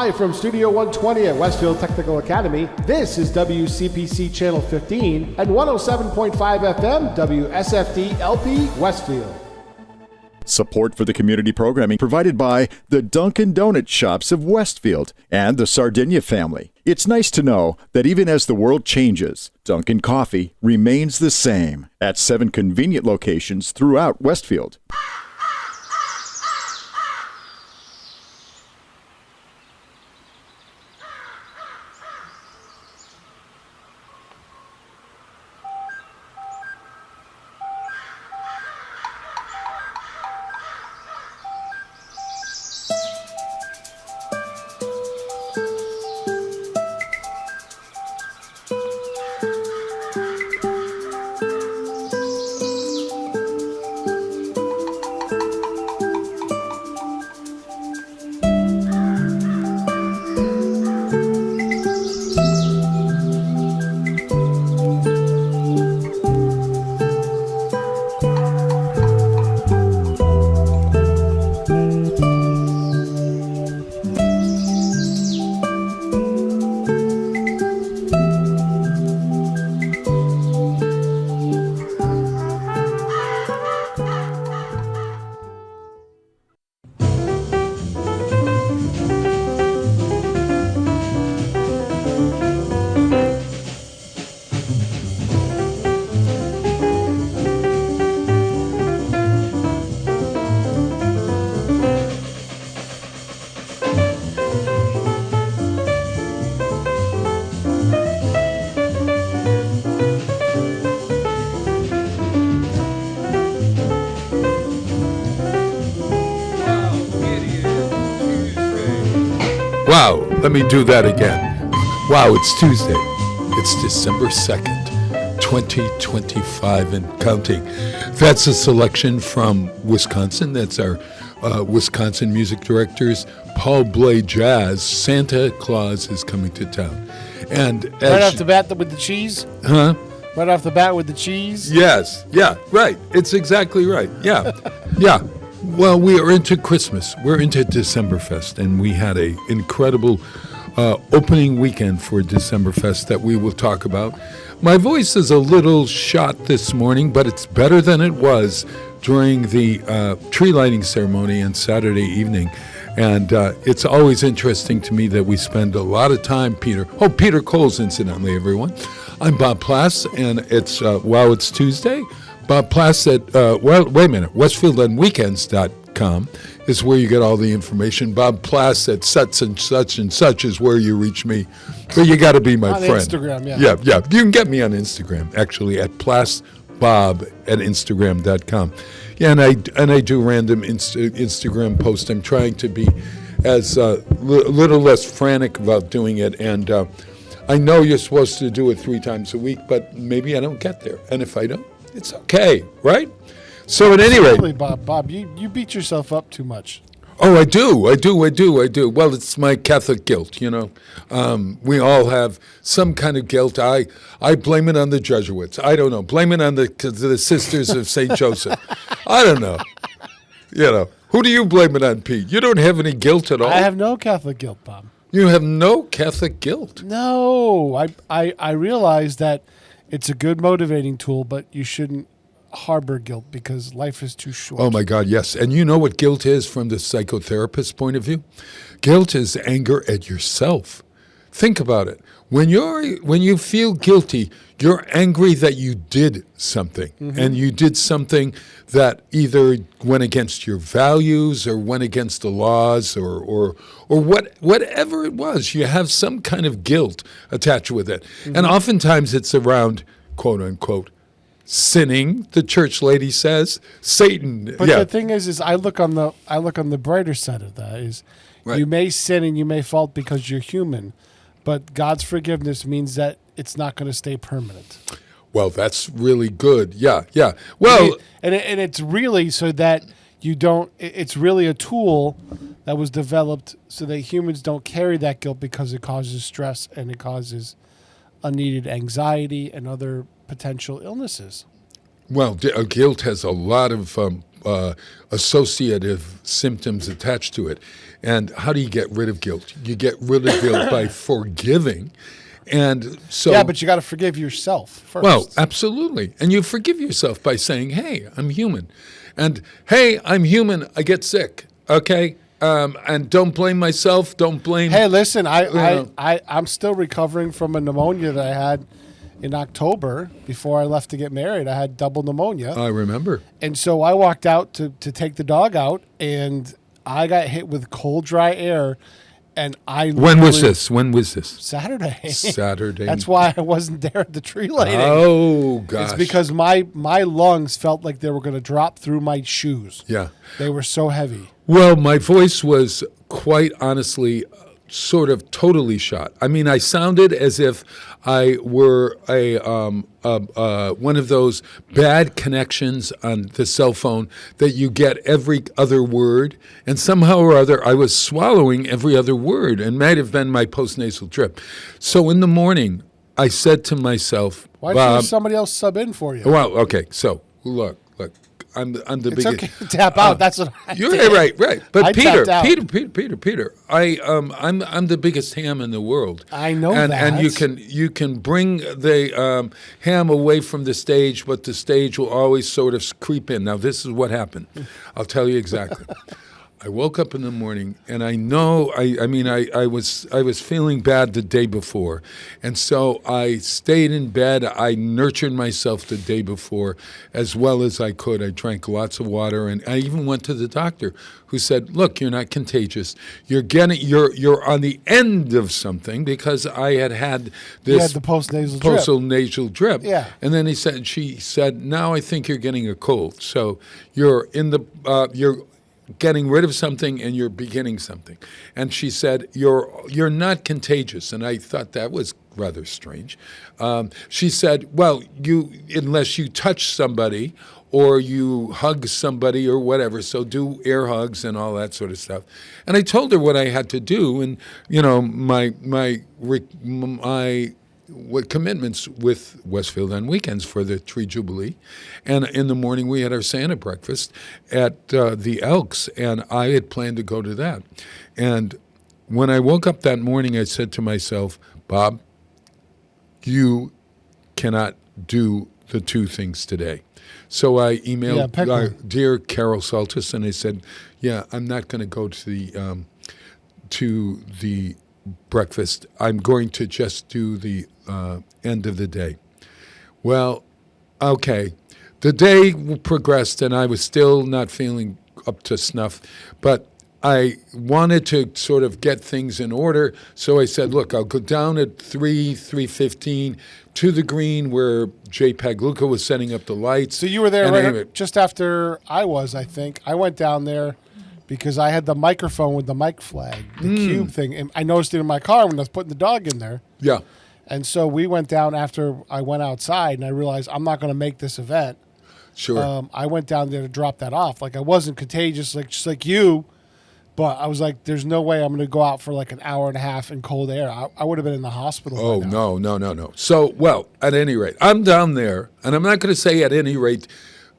Live from Studio 120 at Westfield Technical Academy, this is WCPC Channel 15 and 107.5 FM WSFD-LP Westfield. Support for the community programming provided by the Dunkin' Donut Shops of Westfield and the Sardinia family. It's nice to know that even as the world changes, Dunkin' Coffee remains the same at 7 convenient locations throughout Westfield. Wow, let me do that again. Wow, it's Tuesday. It's December 2nd, 2025 and counting. That's a selection from Wisconsin. That's our Wisconsin music directors, Paul Bley Jazz. Santa Claus is coming to town. And right off the bat with the cheese? Huh? Right off the bat with the cheese? Yes. Yeah, right. It's exactly right. Yeah. Yeah. Well, we are into Christmas. We're into Decemberfest, and we had a incredible opening weekend for Decemberfest that we will talk about. My voice is a little shot this morning, but it's better than it was during the tree lighting ceremony on Saturday evening. And it's always interesting to me that we spend a lot of time, Peter Coles, incidentally, everyone. I'm Bob Plass, and it's, it's Tuesday. Bob Plass at, westfieldonweekends.com is where you get all the information. Bob Plass at such and such is where you reach me. But you got to be my friend. On Instagram, yeah. Yeah. You can get me on Instagram, actually, at plassbob@instagram.com. Yeah, and I do random Instagram posts. I'm trying to be as little less frantic about doing it. And I know you're supposed to do it 3 times a week, but maybe I don't get there. And if I don't, it's okay, right? So at any rate, Bob, you beat yourself up too much. Oh, I do. Well, it's my Catholic guilt, you know. We all have some kind of guilt. I blame it on the Jesuits. I don't know. Blame it on the Sisters of St. Joseph. I don't know. You know, who do you blame it on, Pete? You don't have any guilt at all. I have no Catholic guilt, Bob. You have no Catholic guilt? No. I realize that it's a good motivating tool, but you shouldn't harbor guilt because life is too short. Oh my God, yes. And you know what guilt is from the psychotherapist's point of view? Guilt is anger at yourself. Think about it. When you feel guilty, you're angry that you did something, and you did something that either went against your values or went against the laws or whatever it was. You have some kind of guilt attached with it. And oftentimes it's around, quote unquote, sinning, the church lady says. Satan. But the thing is I look on the brighter side of that is right. You may sin and you may fault because you're human, but God's forgiveness means that it's not going to stay permanent. Well, that's really good. Yeah. Well, and it's really so that you don't. It's really a tool that was developed so that humans don't carry that guilt because it causes stress and it causes unneeded anxiety and other potential illnesses. Well, guilt has a lot of associative symptoms attached to it. And how do you get rid of guilt? You get rid of guilt by forgiving. And so, yeah, but you got to forgive yourself first. Well, absolutely. And you forgive yourself by saying, hey, I'm human. And, hey, I'm human. I get sick. Okay? And don't blame myself. Don't blame... Hey, listen, I'm still recovering from a pneumonia that I had in October before I left to get married. I had double pneumonia. I remember. And so I walked out to take the dog out, and I got hit with cold, dry air. And When was this? Saturday. Saturday. That's why I wasn't there at the tree lighting. Oh, gosh. It's because my lungs felt like they were going to drop through my shoes. Yeah. They were so heavy. Well, my voice was quite honestly sort of totally shot. I mean, I sounded as if I were one of those bad connections on the cell phone that you get every other word, and somehow or other I was swallowing every other word, and might have been my postnasal drip. So in the morning, I said to myself, why don't you have somebody else sub in for you? Well, okay, so look. I'm the it's biggest. Okay to tap out. That's what I You're did. right. But I Peter, I'm the biggest ham in the world. I know that. And you can bring the ham away from the stage, but the stage will always sort of creep in. Now this is what happened. I'll tell you exactly. I woke up in the morning, and I know, I was feeling bad the day before, and so I stayed in bed. I nurtured myself the day before as well as I could. I drank lots of water, and I even went to the doctor, who said, "Look, you're not contagious. You're on the end of something," because I had this. You had the postnasal drip. Yeah. And then she said, "Now I think you're getting a cold. So you're in the getting rid of something and you're beginning something. And she said, you're not contagious. And I thought that was rather strange. She said, well, unless you touch somebody or you hug somebody or whatever, so do air hugs and all that sort of stuff. And I told her what I had to do, and what commitments with Westfield on weekends for the Tree Jubilee. And in the morning we had our Santa breakfast at the Elks, and I had planned to go to that. And when I woke up that morning, I said to myself, Bob, you cannot do the two things today. So I emailed dear Carol Saltis, and I said, I'm not going to go to the breakfast. I'm going to just do the end of the day. Well, okay. The day progressed, and I was still not feeling up to snuff, but I wanted to sort of get things in order, so I said, look, I'll go down at 3:15 to the green where JPEG Luca was setting up the lights. So you were there just after I was, I think. I went down there because I had the microphone with the mic flag, the cube thing, and I noticed it in my car when I was putting the dog in there. Yeah. And so we went down after I went outside, and I realized I'm not going to make this event. Sure. I went down there to drop that off. Like, I wasn't contagious, just like you. But I was like, there's no way I'm going to go out for like an hour and a half in cold air. I would have been in the hospital. Oh, no. So, well, at any rate, I'm down there, and I'm not going to say at any rate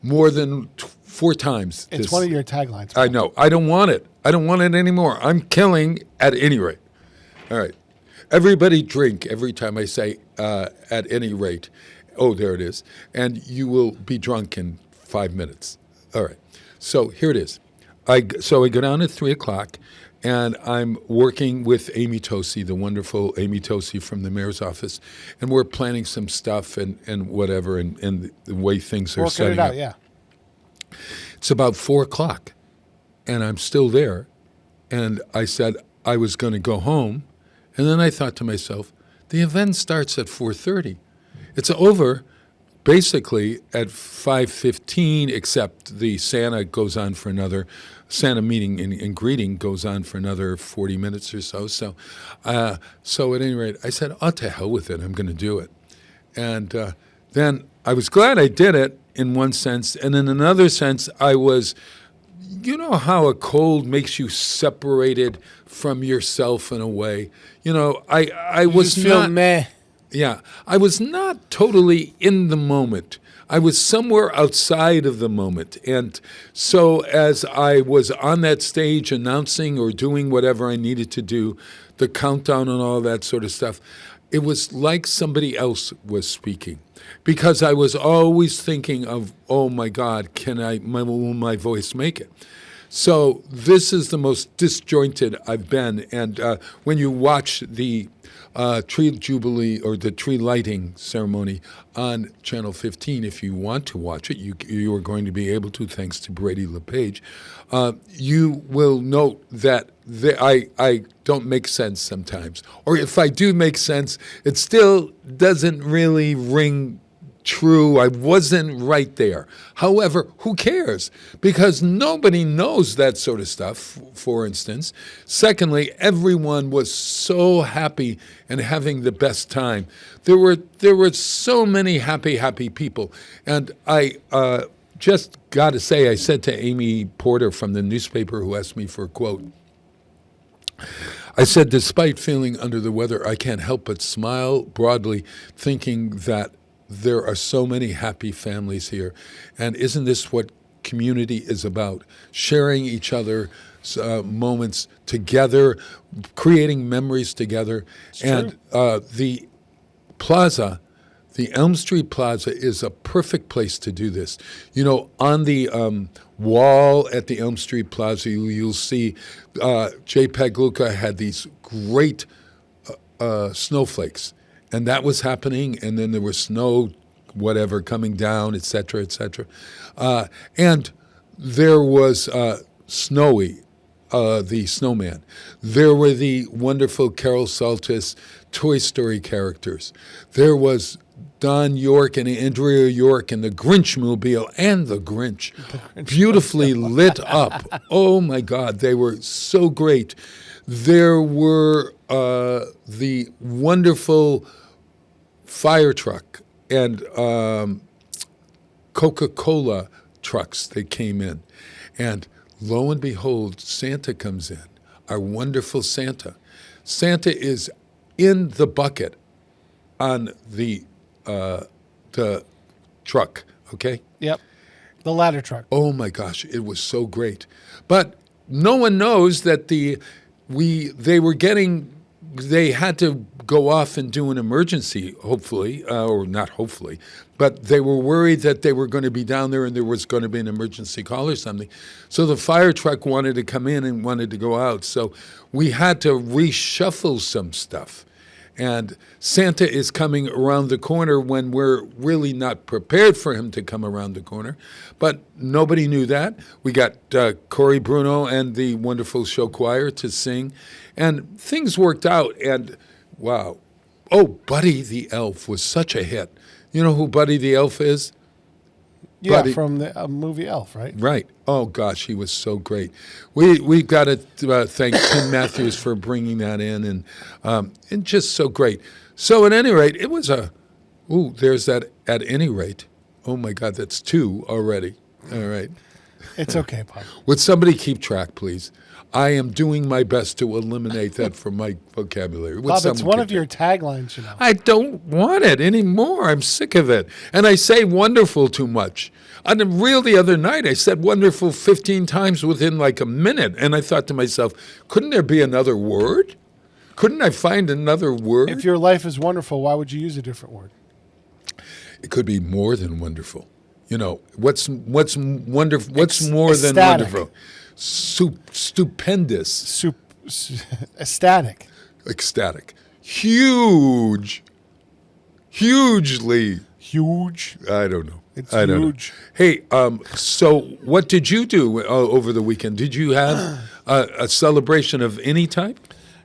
more than 4 times. It's one of your taglines. I know. I don't want it. I don't want it anymore. I'm killing at any rate. All right. Everybody drink every time I say at any rate. Oh, there it is. And you will be drunk in 5 minutes. All right. So here it is. So I go down at 3 o'clock, and I'm working with Amy Tosi, the wonderful Amy Tosi from the mayor's office, and we're planning some stuff and whatever, and the way things are setting up. Yeah. It's about 4 o'clock, and I'm still there, and I said I was going to go home, and then I thought to myself, the event starts at 4:30. It's over basically at 5:15, except the Santa goes on for another, Santa meeting and greeting goes on for another 40 minutes or so. So at any rate, I said, to hell with it, I'm going to do it. And then I was glad I did it in one sense, and in another sense, I was, you know how a cold makes you separated from yourself in a way? I was just feel not... meh. Yeah, I was not totally in the moment. I was somewhere outside of the moment. And so as I was on that stage announcing or doing whatever I needed to do, the countdown and all that sort of stuff, it was like somebody else was speaking. Because I was always thinking of, oh my God, will my voice make it? So this is the most disjointed I've been. And when you watch the tree jubilee or the tree lighting ceremony on Channel 15, if you want to watch it, you are going to be able to, thanks to Brady LePage. You will note that I don't make sense sometimes. Or if I do make sense, it still doesn't really ring true. I wasn't right there. However, who cares? Because nobody knows that sort of stuff, for instance. Secondly, everyone was so happy and having the best time. There were so many happy people. And I just got to say, I said to Amy Porter from the newspaper who asked me for a quote, I said, despite feeling under the weather, I can't help but smile broadly, thinking that there are so many happy families here. And isn't this what community is about? Sharing each other's moments together, creating memories together. And the plaza, the Elm Street Plaza, is a perfect place to do this. On the wall at the Elm Street Plaza, you'll see JPEG Luca had these great snowflakes. And that was happening, and then there was snow, whatever, coming down, et cetera, et cetera. And there was Snowy, the snowman. There were the wonderful Carol Saltis Toy Story characters. There was Don York and Andrea York and the Grinch-mobile and the Grinch, beautifully lit up. Oh, my God, they were so great. There were the wonderful fire truck and Coca-Cola trucks that came in. And lo and behold, Santa comes in, our wonderful Santa. Santa is in the bucket on the truck, okay? Yep. The ladder truck. Oh my gosh, it was so great. But no one knows that they had to go off and do an emergency, hopefully, or not hopefully, but they were worried that they were going to be down there and there was going to be an emergency call or something. So the fire truck wanted to come in and wanted to go out. So we had to reshuffle some stuff. And Santa is coming around the corner when we're really not prepared for him to come around the corner. But nobody knew that. We got Corey Bruno and the wonderful show choir to sing. And things worked out. And wow. Oh, Buddy the Elf was such a hit. You know who Buddy the Elf is? Yeah, Buddy. from the movie Elf, right? Right. Oh, gosh, he was so great. We got to thank Tim Matthews for bringing that in, and just so great. So at any rate, it was there's that at any rate. Oh, my God, that's 2 already. All right. It's okay, Bob. Would somebody keep track, please? I am doing my best to eliminate that from my vocabulary. Would Bob, it's someone one keep of your taglines, you know. I don't want it anymore. I'm sick of it. And I say wonderful too much. On the reel the other night, I said wonderful 15 times within like a minute. And I thought to myself, couldn't there be another word? Couldn't I find another word? If your life is wonderful, why would you use a different word? It could be more than wonderful. You know, what's wonderful? What's more than Ecstatic. wonderful? Stupendous. Ecstatic. Ecstatic. Huge. Hugely. Huge. I don't know. It's I don't huge. know. Hey, so what did you do over the weekend? Did you have a celebration of any type?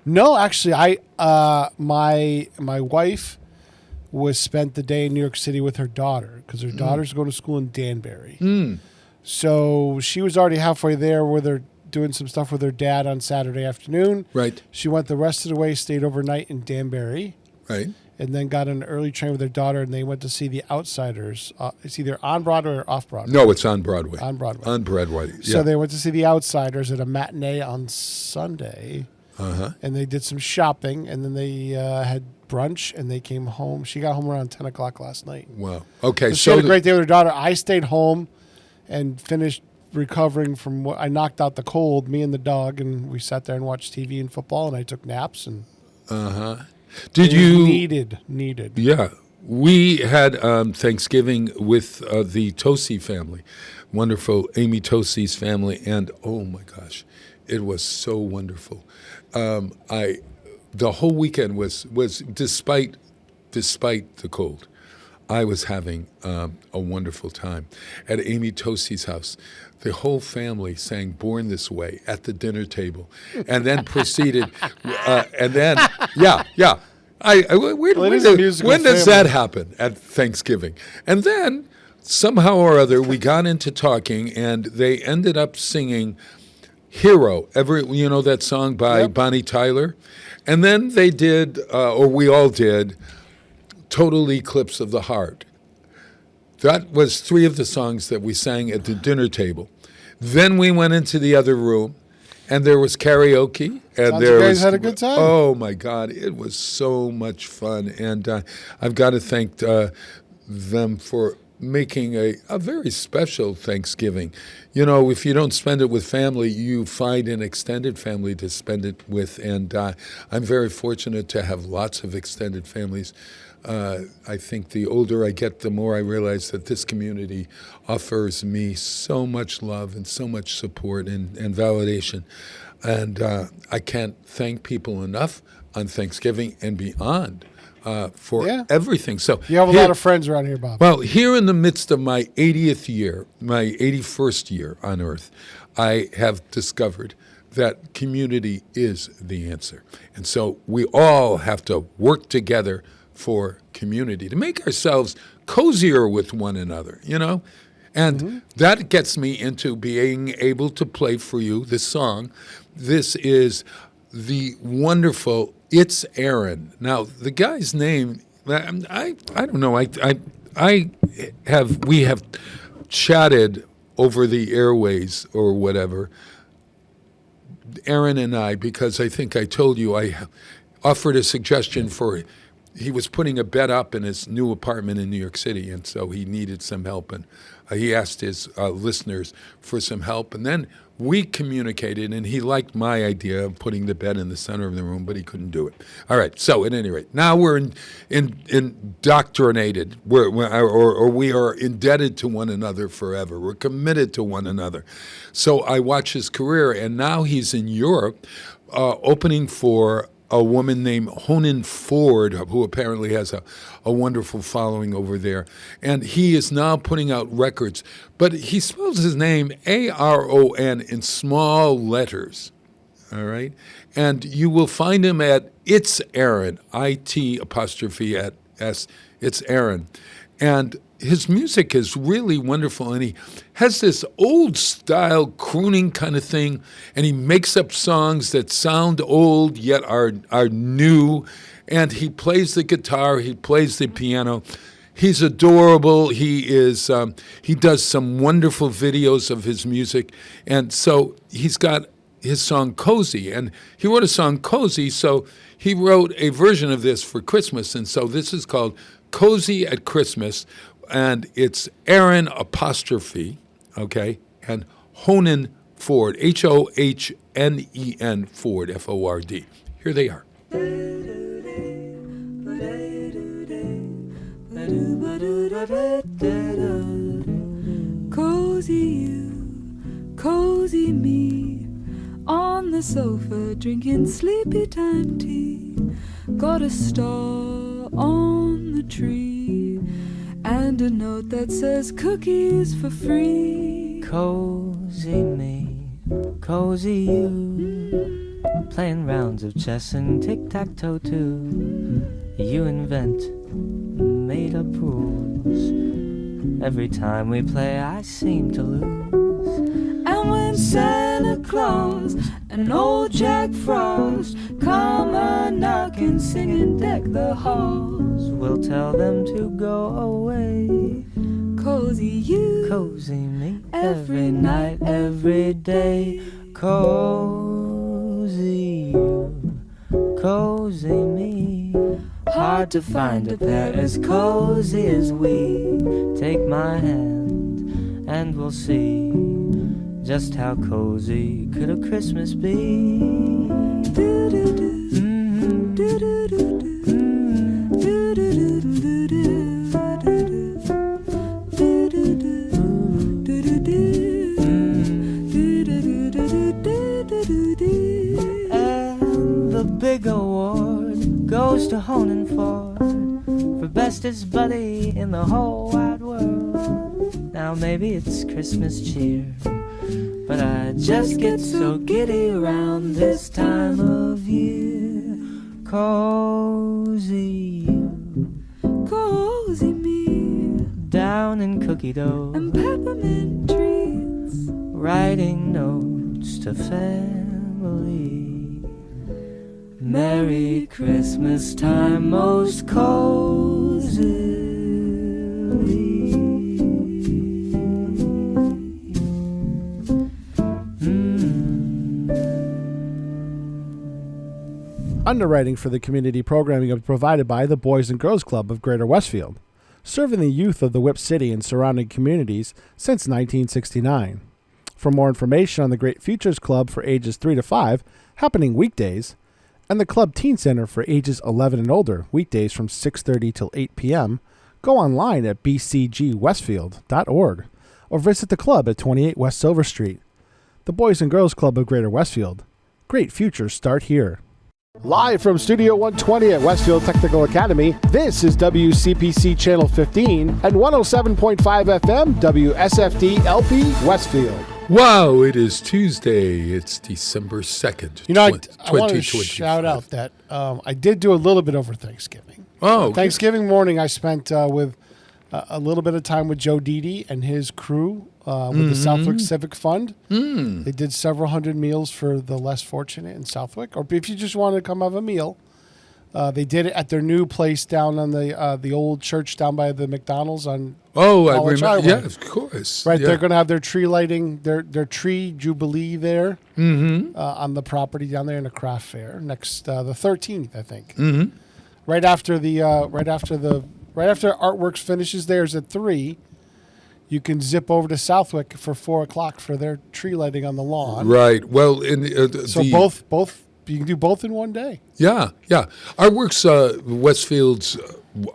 No, actually, my wife was spent the day in New York City with her daughter because her daughter's going to school in Danbury. So she was already halfway there with her doing some stuff with her dad on Saturday afternoon. Right. She went the rest of the way, stayed overnight in Danbury. Right. And then got an early train with her daughter, and they went to see The Outsiders. It's either on Broadway or off Broadway. No, it's on Broadway. On Broadway. On Broadway. Yeah. So they went to see The Outsiders at a matinee on Sunday. And they did some shopping, and then they had brunch, and they came home. She got home around 10 o'clock last night. Wow. Okay. So she had a great day with her daughter. I stayed home and finished recovering from what I knocked out the cold, me and the dog, and we sat there and watched TV and football, and I took naps. And Did you needed? Yeah, we had Thanksgiving with the Tosi family, wonderful Amy Tosi's family, and oh my gosh, it was so wonderful. The whole weekend was despite the cold, I was having a wonderful time at Amy Tosi's house. The whole family sang "Born This Way" at the dinner table, and then proceeded, and then yeah. When does that happen at Thanksgiving? And then somehow or other we got into talking, and they ended up singing "Hero." You know that song by Bonnie Tyler, and then they did, or we all did, "Total Eclipse of the Heart." That was 3 of the songs that we sang at the dinner table. Then we went into the other room, and there was karaoke. And Sounds you guys had a good time. Oh, my God. It was so much fun. And I've got to thank them for making a very special Thanksgiving. You know, if you don't spend it with family, you find an extended family to spend it with. And I'm very fortunate to have lots of extended families. I think the older I get, the more I realize that this community offers me so much love and so much support and validation. And I can't thank people enough on Thanksgiving and beyond for everything. So you have a lot of friends around here, Bob. Well, here in the midst of my 80th year, my 81st year on Earth, I have discovered that community is the answer. And so we all have to work together for community, to make ourselves cozier with one another, And that gets me into being able to play for you this song. This is the wonderful It's Aaron. Now, the guy's name, I don't know. We have chatted over the airways or whatever, Aaron and I, because I think I told you I offered a suggestion he was putting a bed up in his new apartment in New York City, and so he needed some help, and he asked his listeners for some help, and then we communicated, and he liked my idea of putting the bed in the center of the room, but he couldn't do it. All right, so at any rate, now we're indoctrinated, or we are indebted to one another forever. We're committed to one another. So I watch his career, and now he's in Europe opening for a woman named Honan Ford, who apparently has a wonderful following over there. And he is now putting out records. But he spells his name Aron in small letters, all right? And you will find him at It's Aaron, IT''S, It's Aaron. And his music is really wonderful, and he has this old-style crooning kind of thing, and he makes up songs that sound old yet are new, and he plays the guitar, he plays the piano. He's adorable. He does some wonderful videos of his music, and so he's got his song Cozy, and he wrote a song Cozy, so he wrote a version of this for Christmas, and so this is called Cozy at Christmas, and it's Aaron apostrophe, okay, and Honan Ford, Hohnen Ford, Ford. Here they are. Cozy you, cozy me, on the sofa drinking sleepy time tea. Got a star on the tree and a note that says cookies for free. Cozy me, cozy you, playing rounds of chess and tic-tac-toe too. You invent made-up rules. Every time we play I seem to lose. And when Santa Claus and old Jack Frost come a-knocking, singing deck the halls, we'll tell them to go away. Cozy you, cozy me, every night, every day. Cozy you, cozy me. Hard to find a pair as cozy as we. Take my hand and we'll see just how cozy could a Christmas be. And the big award goes to Honan Ford for bestest buddy in the whole wide world. Now maybe it's Christmas cheer, but I just get so giddy around this time of year. Cozy you, cozy me, down in cookie dough and peppermint treats, writing notes to family. Merry Christmas time most cozily. Underwriting for the community programming is provided by the Boys and Girls Club of Greater Westfield, serving the youth of the Whip City and surrounding communities since 1969. For more information on the Great Futures Club for ages 3 to 5, happening weekdays, and the Club Teen Center for ages 11 and older, weekdays from 6:30 till 8 p.m., go online at bcgwestfield.org or visit the club at 28 West Silver Street. The Boys and Girls Club of Greater Westfield. Great futures start here. Live from Studio 120 at Westfield Technical Academy, this is WCPC Channel 15 and 107.5 FM WSFD-LP Westfield. Wow, it is Tuesday. It's December 2nd, You know, I want to 2025. shout out that I did do a little bit over Thanksgiving. Oh, Thanksgiving morning, I spent with a little bit of time with Joe Didi and his crew with the Southwick Civic Fund. They did several hundred meals for the less fortunate in Southwick. Or if you just wanted to come have a meal, they did it at their new place down on the old church down by the McDonald's on Oh, I College remember. Highway. Yeah, of course. Right, yeah. they're going to have their tree lighting, their tree jubilee there on the property down there in a craft fair next the 13th, I think. Mm-hmm. Right after Artworks finishes theirs at 3, you can zip over to Southwick for 4 o'clock for their tree lighting on the lawn. Right. Well, So both you can do both in one day. Yeah, yeah. Our works, Westfield's,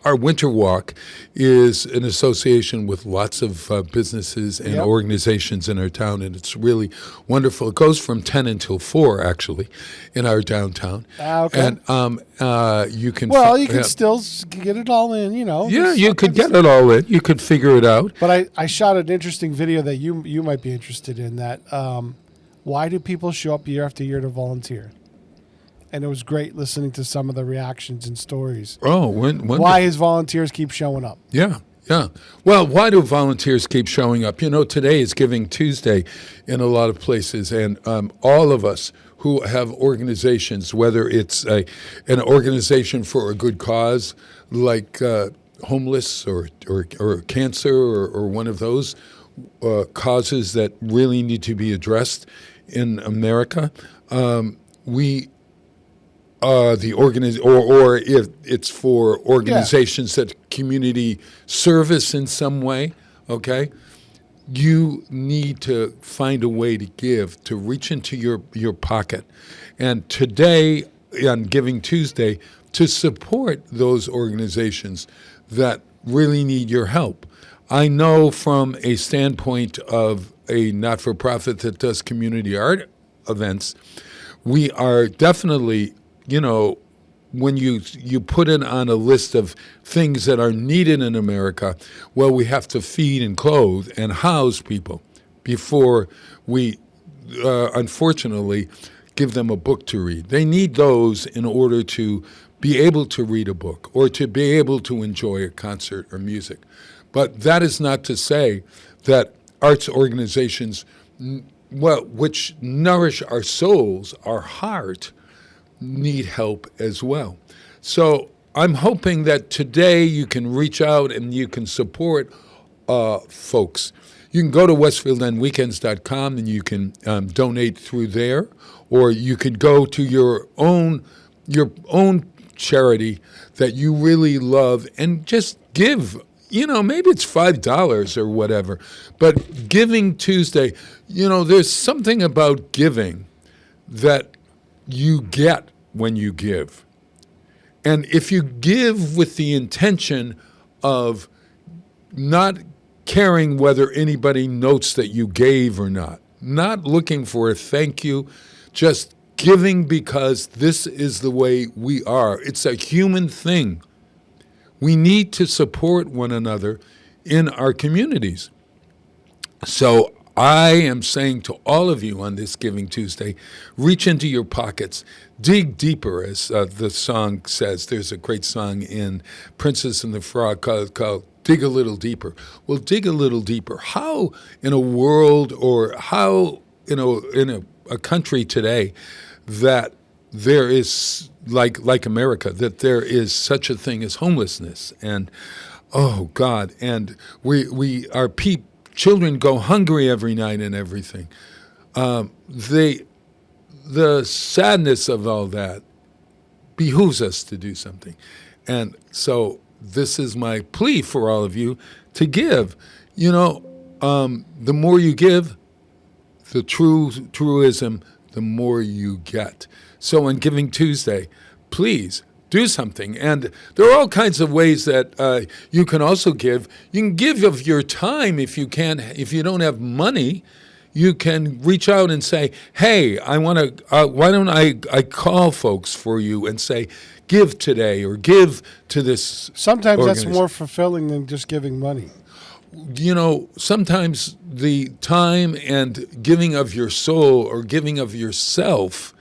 our winter walk is an association with lots of businesses and Yep. organizations in our town, and it's really wonderful. It goes from 10 until 4, actually, in our downtown. Okay. And you can... Well, you can still get it all in, you know. Yeah, There's you could sometimes- get it all in. You could figure it out. But I shot an interesting video that you might be interested in. That why do people show up year after year to volunteer? And it was great listening to some of the reactions and stories. Oh, when Why his volunteers keep showing up. Yeah, yeah. Well, why do volunteers keep showing up? You know, today is Giving Tuesday in a lot of places, and all of us who have organizations, whether it's an organization for a good cause like homeless or cancer or one of those causes that really need to be addressed in America, we the or if it's for organizations that community service in some way, okay, you need to find a way to give, to reach into your pocket. And today, on Giving Tuesday, to support those organizations that really need your help. I know from a standpoint of a not-for-profit that does community art events, we are definitely, you know, when you put it on a list of things that are needed in America, well, we have to feed and clothe and house people before we, unfortunately, give them a book to read. They need those in order to be able to read a book or to be able to enjoy a concert or music. But that is not to say that arts organizations, well, which nourish our souls, our heart, need help as well. So I'm hoping that today you can reach out and you can support folks. You can go to westfieldonweekends.com and you can donate through there, or you could go to your own charity that you really love and just give. You know, maybe it's $5 or whatever. But Giving Tuesday, you know, there's something about giving that you get when you give. And if you give with the intention of not caring whether anybody notes that you gave or not looking for a thank you, just giving because this is the way we are. It's a human thing. We need to support one another in our communities. So I am saying to all of you on this Giving Tuesday, reach into your pockets, dig deeper, as the song says. There's a great song in Princess and the Frog called Dig a Little Deeper. Well, dig a little deeper. How in a world, or how in a country today that there is, like America, that there is such a thing as homelessness, and oh God, and our children go hungry every night and everything. The sadness of all that behooves us to do something. And so this is my plea for all of you to give. You know, the more you give, the truism, the more you get. So on Giving Tuesday, please do something. And there are all kinds of ways that you can also give. You can give of your time if you don't have money. You can reach out and say, hey, I want to, why don't I call folks for you and say, give today or give to this Sometimes that's organization. more fulfilling than just giving money. sometimes the time and giving of your soul or giving of yourself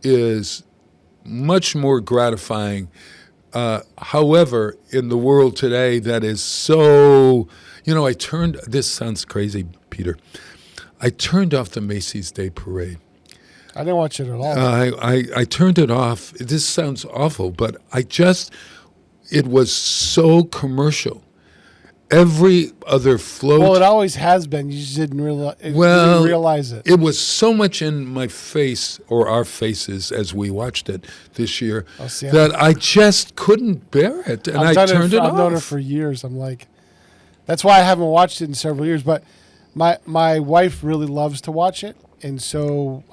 is much more gratifying. However, in the world today that is so, this sounds crazy, Peter. I turned off the Macy's Day Parade. I didn't watch it at all. I turned it off. This sounds awful, but it was so commercial. Every other float. Well, it always has been. You just didn't realize it. It was so much in my face, or our faces, as we watched it this year, that I just couldn't bear it, and I turned it off. I've known it for years. I'm like, that's why I haven't watched it in several years. But my wife really loves to watch it, and so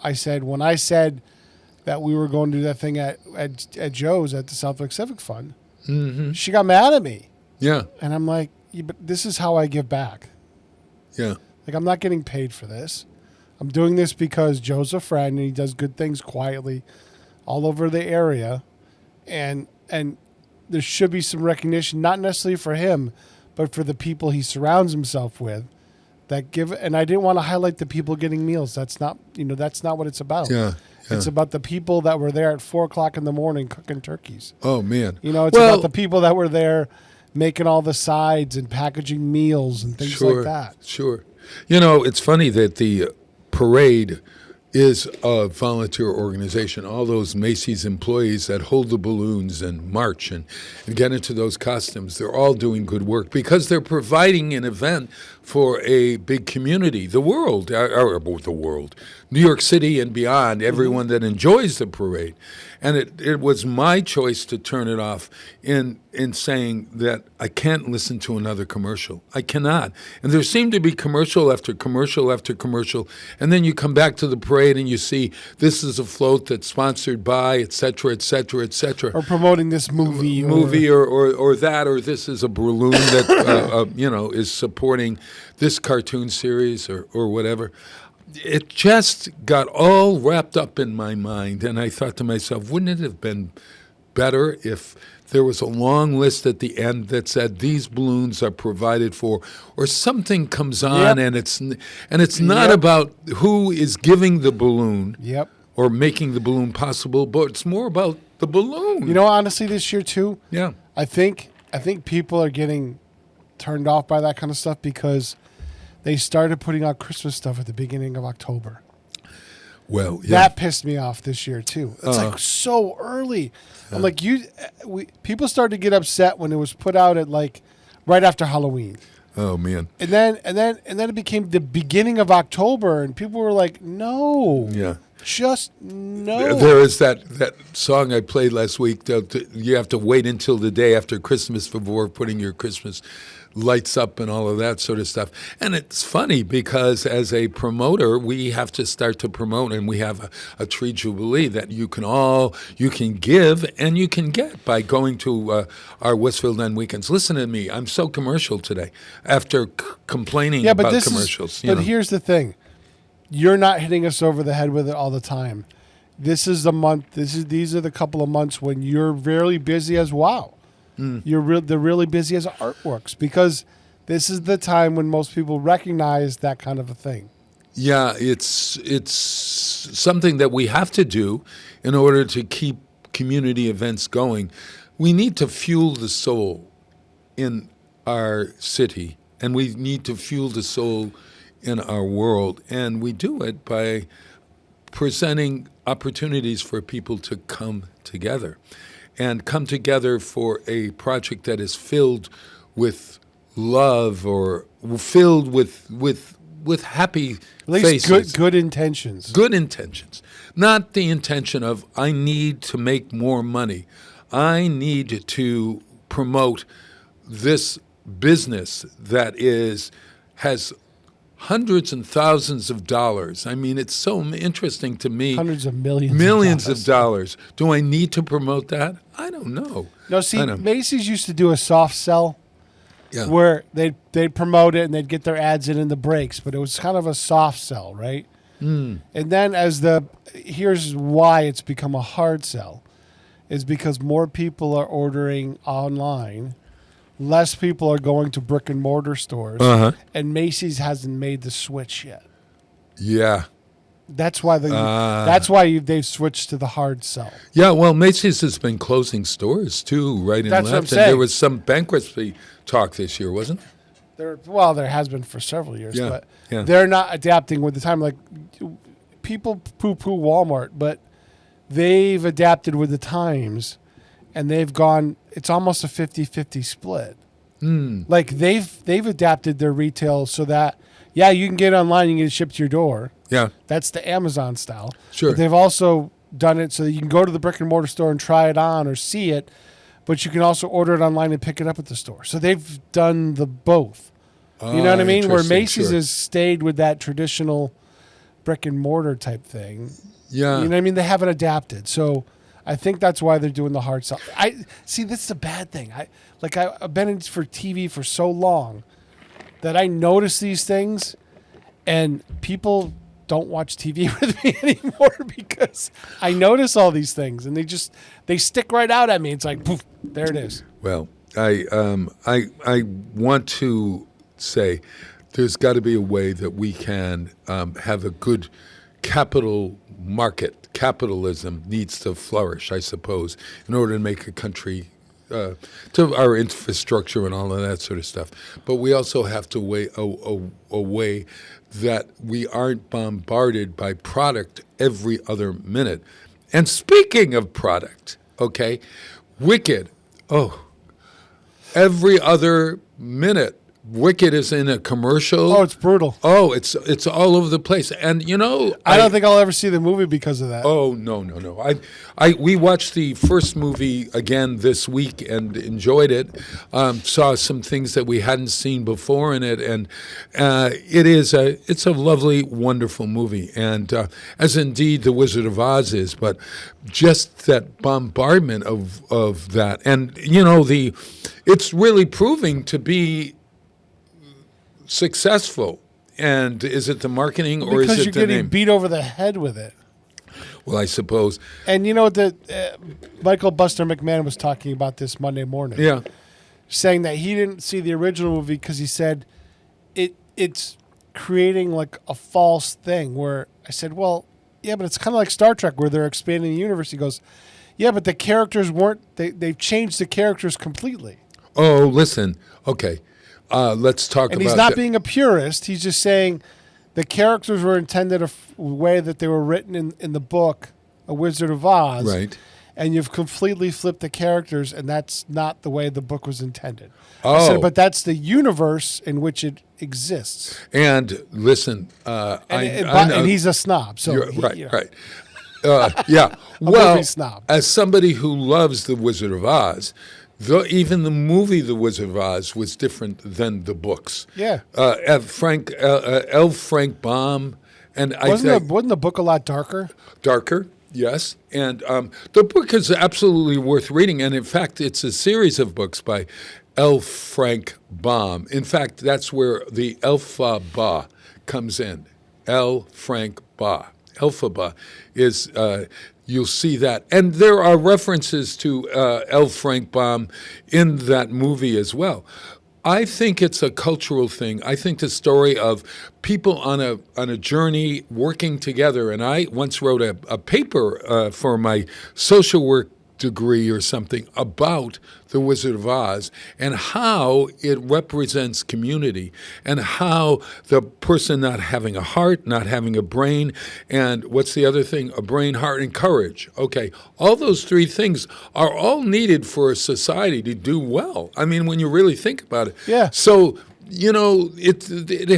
when I said that we were going to do that thing at Joe's at the Southwick Civic Fund, she got mad at me. Yeah, and I'm like. Yeah, but this is how I give back. Yeah. Like, I'm not getting paid for this. I'm doing this because Joe's a friend and he does good things quietly all over the area. And there should be some recognition, not necessarily for him, but for the people he surrounds himself with that give. And I didn't want to highlight the people getting meals. That's not what it's about. Yeah. It's about the people that were there at 4:00 in the morning cooking turkeys. Oh, man. It's about the people that were there making all the sides and packaging meals and things like that. Sure. It's funny that the parade is a volunteer organization. All those Macy's employees that hold the balloons and march and get into those costumes, they're all doing good work because they're providing an event for a big community, the world, New York City and beyond, everyone that enjoys the parade. And it was my choice to turn it off in saying that I can't listen to another commercial. I cannot. And there seemed to be commercial after commercial after commercial. And then you come back to the parade and you see this is a float that's sponsored by, et cetera, et cetera, et cetera. Or promoting this movie. Or that, or this is a balloon that, is supporting this cartoon series or whatever. It just got all wrapped up in my mind, and I thought to myself, wouldn't it have been better if there was a long list at the end that said these balloons are provided for, or something comes on and it's not about who is giving the balloon or making the balloon possible, but it's more about the balloon. Honestly, this year too. Yeah, I think people are getting turned off by that kind of stuff because they started putting out Christmas stuff at the beginning of October. Well, yeah. That pissed me off this year too. It's like so early. I'm like, people started to get upset when it was put out at like right after Halloween. Oh man. And then it became the beginning of October, and people were like, no. Yeah. Just no. There is that song I played last week. You have to wait until the day after Christmas before putting your Christmas lights up and all of that sort of stuff. And it's funny because as a promoter, we have to start to promote, and we have a tree jubilee that you can give and you can get by going to our Westfield End weekends. Listen to me. I'm so commercial today after complaining about commercials. But here's the thing. You're not hitting us over the head with it all the time. This is the month. These are the couple of months when you're very busy as WOW. They're really busy as artworks because this is the time when most people recognize that kind of a thing. Yeah, it's something that we have to do in order to keep community events going. We need to fuel the soul in our city, and we need to fuel the soul in our world, and we do it by presenting opportunities for people to come together and come together for a project that is filled with love or filled with happy faces. Good intentions. Good intentions. Not the intention of, I need to make more money. I need to promote this business that has hundreds and thousands of dollars. I mean, it's so interesting to me. Hundreds of millions. Millions of dollars. Do I need to promote that? I don't know. No, see, Macy's used to do a soft sell where they'd promote it and they'd get their ads in the breaks, but it was kind of a soft sell, right? And then here's why it's become a hard sell, is because more people are ordering online less people are going to brick and mortar stores, Uh-huh. and Macy's hasn't made the switch yet. Yeah. That's why they've switched to the hard sell. Yeah, well, Macy's has been closing stores, too, right and That's what I'm left. And there saying. was some bankruptcy talk this year, wasn't there? There has been for several years, Yeah, but yeah. they're not adapting with the time. Like, people poo-poo Walmart, but they've adapted with the times, and they've gone. It's almost a 50-50 split. Like they've adapted their retail so that you can get it online, you can get it shipped to your door. Yeah. That's the Amazon style. Sure. But they've also done it so that you can go to the brick and mortar store and try it on or see it, but you can also order it online and pick it up at the store. So they've done the both. You know what I mean? Where Interesting, Macy's sure. has stayed with that traditional brick and mortar type thing. Yeah. You know what I mean? They haven't adapted. So I think that's why they're doing the hard sell. I see. This is a bad thing. I've been in for TV for so long that I notice these things, and people don't watch TV with me anymore because I notice all these things, and they stick right out at me. It's like, poof, there it is. Well, I want to say there's got to be a way that we can have a good capital market. Capitalism needs to flourish, I suppose, in order to make a country to our infrastructure and all of that sort of stuff. But we also have to a way that we aren't bombarded by product every other minute. And speaking of product, okay, Wicked, every other minute, Wicked is in a commercial. Oh, it's brutal. Oh, it's all over the place. And, you know, I don't think I'll ever see the movie because of that. Oh, no. We watched the first movie again this week and enjoyed it. Saw some things that we hadn't seen before in it, and it's a lovely, wonderful movie, and as indeed The Wizard of Oz is. But just that bombardment of that, and you know, it's really proving to be successful. And is it the marketing or because is it you're the getting name? beat over the head with it. Well, I suppose. And you know what? Michael Buster McMahon was talking about this Monday morning. Yeah. Saying that he didn't see the original movie because he said it's creating like a false thing. Where I said, well, yeah, but it's kind of like Star Trek where they're expanding the universe. He goes, yeah, but the characters weren't. They've changed the characters completely. Oh, listen. Okay. Let's talk about. And he's not being a purist. He's just saying the characters were intended a way that they were written in the book, A Wizard of Oz. Right. And you've completely flipped the characters, and that's not the way the book was intended. Oh. I said, but that's the universe in which it exists. And listen, And he's a snob. So right. Yeah. Well, movie snob. as somebody who loves The Wizard of Oz, even the movie The Wizard of Oz was different than the books. Yeah. L. Frank Baum, and Wasn't the book a lot darker? Darker, yes. And the book is absolutely worth reading. And in fact, it's a series of books by L. Frank Baum. In fact, that's where the Elphaba comes in. L. Frank Baum. Elphaba is, you'll see that. And there are references to L. Frank Baum in that movie as well. I think it's a cultural thing. I think the story of people on a journey working together, and I once wrote a paper for my social work degree or something about The Wizard of Oz and how it represents community and how the person not having a heart, not having a brain, and what's the other thing? A brain, heart, and courage. Okay, all those three things are all needed for a society to do well. I mean, when you really think about it. Yeah. So, you know, it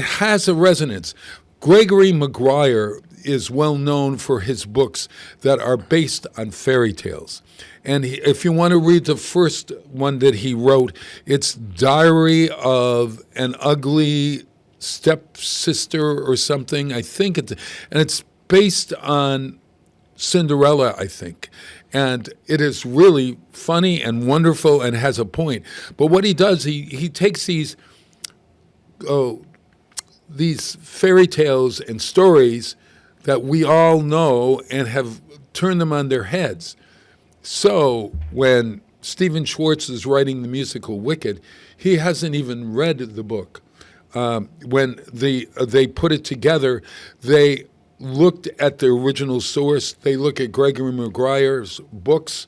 has a resonance. Gregory Maguire is well known for his books that are based on fairy tales. And if you want to read the first one that he wrote, it's Diary of an Ugly Stepsister or something. I think it's based on Cinderella, I think. And it is really funny and wonderful and has a point. But what he does, he takes these fairy tales and stories that we all know and have turned them on their heads. So when Stephen Schwartz is writing the musical Wicked. He hasn't even read the book. When they put it together, they looked at the original source. They look at Gregory Maguire's books,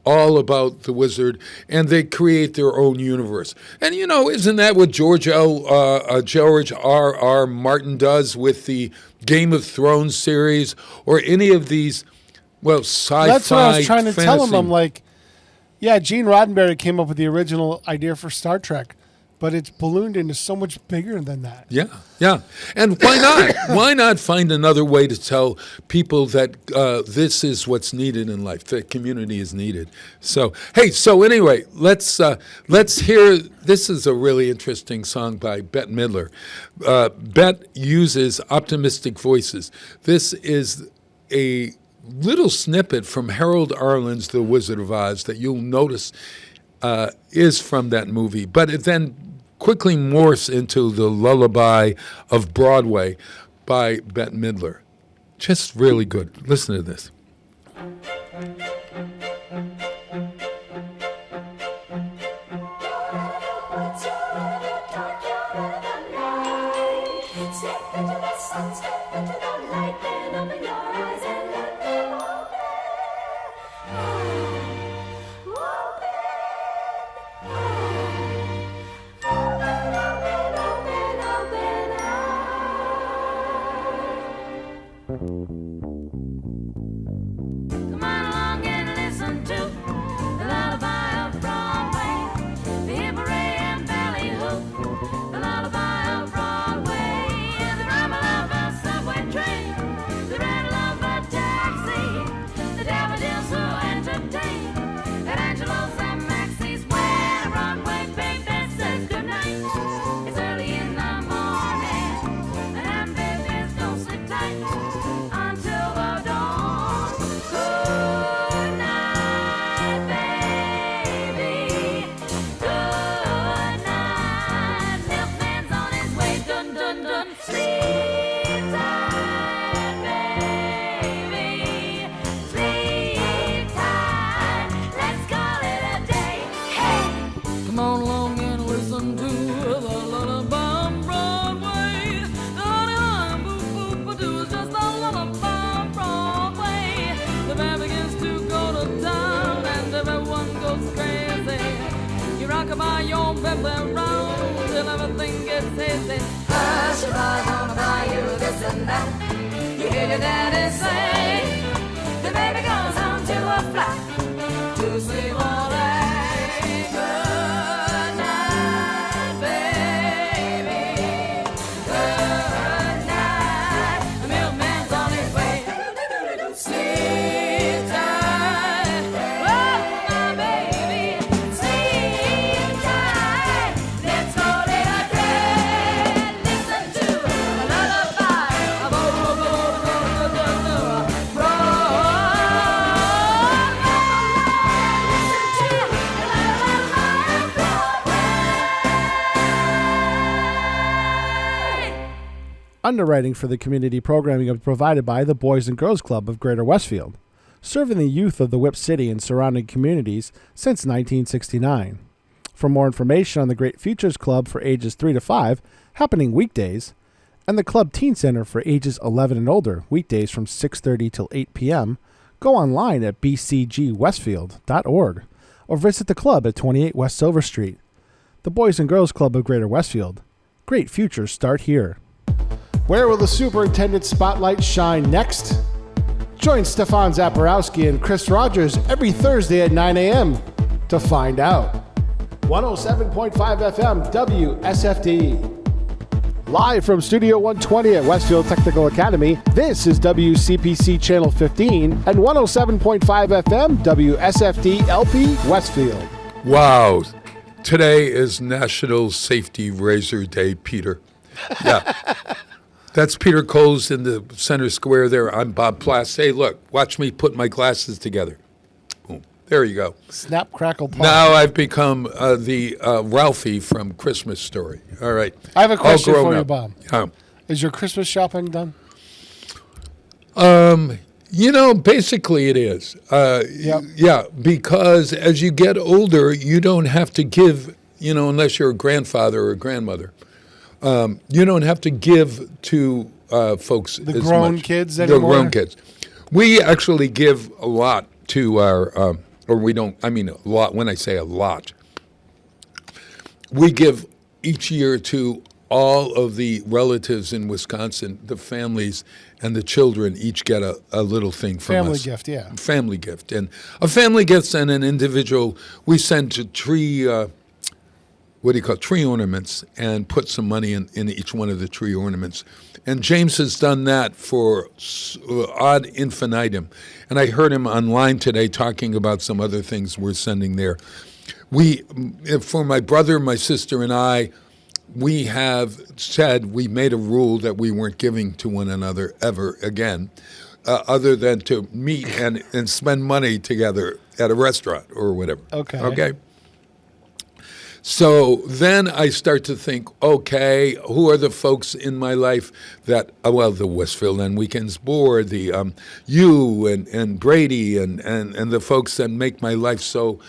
all about the wizard, and they create their own universe. And, isn't that what George R.R. Martin does with the Game of Thrones series or any of these, sci-fi, That's what I was trying to tell him. fantasy? I'm like, yeah, Gene Roddenberry came up with the original idea for Star Trek, but it's ballooned into so much bigger than that. Yeah. And why not? Why not find another way to tell people that this is what's needed in life, that community is needed? So anyway, let's hear, this is a really interesting song by Bette Midler. Bette uses optimistic voices. This is a little snippet from Harold Arlen's The Wizard of Oz that you'll notice is from that movie, but it then quickly morphs into the lullaby of Broadway by Bette Midler. Just really good. Listen to this. Come on along and listen to the lullaby of Broadway, the hipporay and ballyhoo, the lullaby of Broadway, the rumble of a subway train, the rattle of a taxi, the daffodils who entertain at Angelo's and Maxie's when a Broadway baby says goodnight. It's early in the morning, and babies don't sleep tight until the dawn. Good night, baby. Good night. Milkman's on his way. Dun dun dun. Sleep tight, baby. Sleep tight. Let's call it a day. Hey, come on along and listen to the lullaby of Broadway. The honey, boop, boop, ba doo is just a lullaby of Broadway. The band begins to go to town and everyone goes crazy. You rock about your baby round till everything gets hazy. Hush, if I wanna buy you this and that. You hear your daddy say the baby goes home to a flat to sleep all day. Good night, baby. Good night. The milkman's on his way. Sleep tight, oh my baby. Sleep tight. Let's call it a day. Listen to the lullaby of Underwriting for the community programming is provided by the Boys and Girls Club of Greater Westfield, serving the youth of the Whip City and surrounding communities since 1969. For more information on the Great Futures Club for ages 3 to 5, happening weekdays, and the Club Teen Center for ages 11 and older, weekdays from 6:30 till 8 p.m., go online at bcgwestfield.org or visit the club at 28 West Silver Street. The Boys and Girls Club of Greater Westfield. Great futures start here. Where will the superintendent spotlight shine next? Join Stefan Zaporowski and Chris Rogers every Thursday at 9 a.m. to find out. 107.5 FM WSFD. Live from Studio 120 at Westfield Technical Academy, this is WCPC Channel 15 and 107.5 FM WSFD-LP Westfield. Wow. Today is National Safety Razor Day, Peter. Yeah. That's Peter Coles in the center square there. I'm Bob Plass. Hey, look, watch me put my glasses together. Boom. There you go. Snap, crackle, pop. Now I've become the Ralphie from Christmas Story. All right. I have a question All grown for you, up. Bob. Is your Christmas shopping done? Basically it is. Yep. Yeah, because as you get older, you don't have to give, unless you're a grandfather or a grandmother, you don't have to give to folks The as grown much. kids The anymore? grown kids. We actually give a lot to our, or we don't, I mean a lot, when I say a lot, we give each year to all of the relatives in Wisconsin, the families and the children each get a little thing from Family us. gift, yeah. Family gift. And a family gift and an individual, we send to tree, tree ornaments and put some money in each one of the tree ornaments. And James has done that for ad infinitum. And I heard him online today talking about some other things we're sending there. For my brother, my sister, and I, we have said we made a rule that we weren't giving to one another ever again, other than to meet and spend money together at a restaurant or whatever. Okay. So then I start to think, okay, who are the folks in my life that, the Westfield and Weekends Board, the you and Brady and the folks that make my life so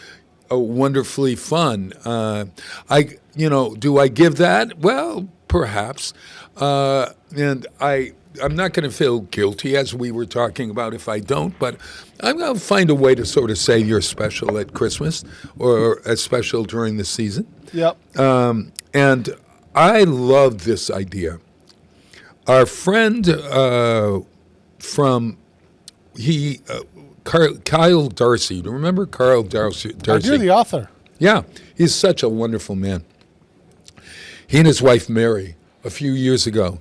wonderfully fun. Do I give that? Well, perhaps. And I'm not going to feel guilty, as we were talking about, if I don't, but I'm going to find a way to sort of say you're special at Christmas or special during the season. Yep. And I love this idea. Our friend Kyle Darcy. Do you remember Kyle Darcy? I do, the author. Yeah, he's such a wonderful man. He and his wife, Mary, a few years ago,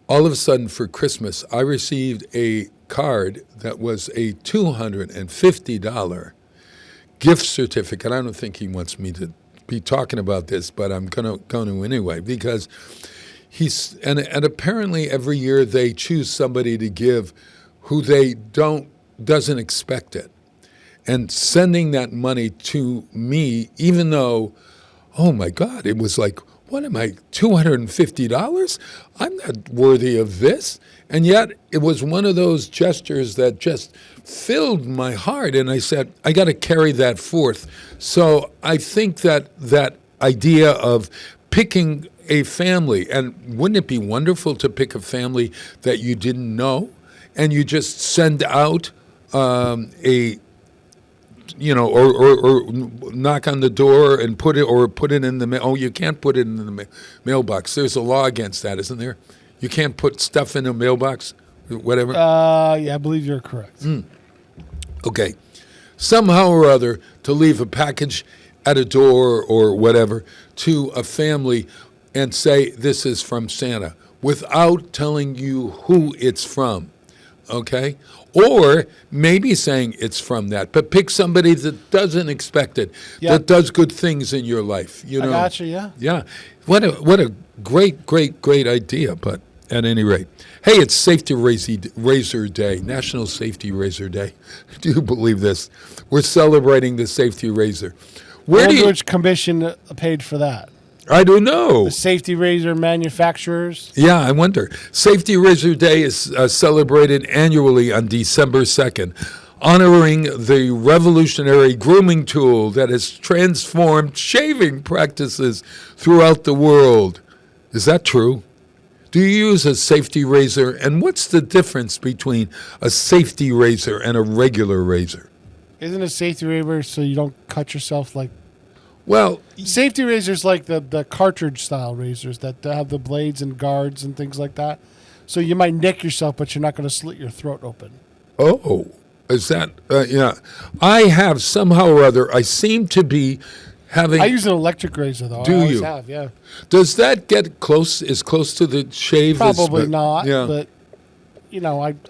all of a sudden for Christmas, I received a card that was a $250 gift certificate. I don't think he wants me to be talking about this, but I'm going to anyway, because and apparently every year they choose somebody to give who they doesn't expect it. And sending that money to me, even though, oh my God, it was like, what am I, $250? I'm not worthy of this. And yet it was one of those gestures that just filled my heart. And I said, I got to carry that forth. So I think that idea of picking a family, and wouldn't it be wonderful to pick a family that you didn't know, and you just send out or knock on the door and put it in the mail. Oh, you can't put it in the mailbox. There's a law against that, isn't there? You can't put stuff in a mailbox, whatever. Yeah, I believe you're correct. Okay. Somehow or other, to leave a package at a door or whatever to a family and say, this is from Santa, without telling you who it's from, okay? Or maybe saying it's from that, but pick somebody that doesn't expect it, that does good things in your life. I gotcha, yeah. Yeah. What a great idea, but at any rate. Hey, it's Safety Razor Day, National Safety Razor Day. Do you believe this? We're celebrating the safety razor. Which commission paid for that? I don't know. The safety razor manufacturers? Yeah, I wonder. Safety Razor Day is celebrated annually on December 2nd, honoring the revolutionary grooming tool that has transformed shaving practices throughout the world. Is that true? Do you use a safety razor? And what's the difference between a safety razor and a regular razor? Isn't a safety razor so you don't cut yourself like... Well, safety razors like the cartridge style razors that have the blades and guards and things like that. So you might nick yourself, but you're not going to slit your throat open. Oh, is that, yeah. I have somehow or other, I seem to be having... I use an electric razor, though. Do I always you? have, yeah. Does that get as close to the shave Probably as... not, yeah. but,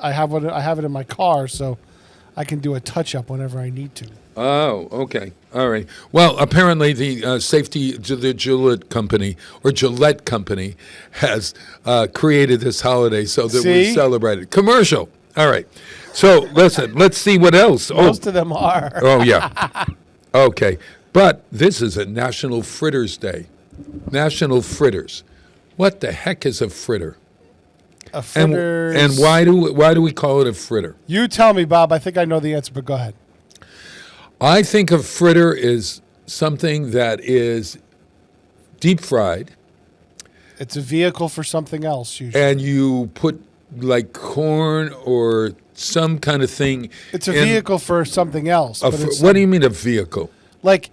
I have it in my car, so I can do a touch-up whenever I need to. Oh, okay. All right. Well, apparently the Gillette Company has created this holiday so that we celebrate it. Commercial. All right. So, listen, let's see what else. Most of them are. Oh, yeah. Okay. But this is a National Fritters Day. National Fritters. What the heck is a fritter? A fritter. And why do we call it a fritter? You tell me, Bob. I think I know the answer, but go ahead. I think a fritter is something that is deep fried, It's a vehicle for something else, usually. and you put like corn or some kind of thing. It's a vehicle for something else. But it's What do you mean a vehicle? like,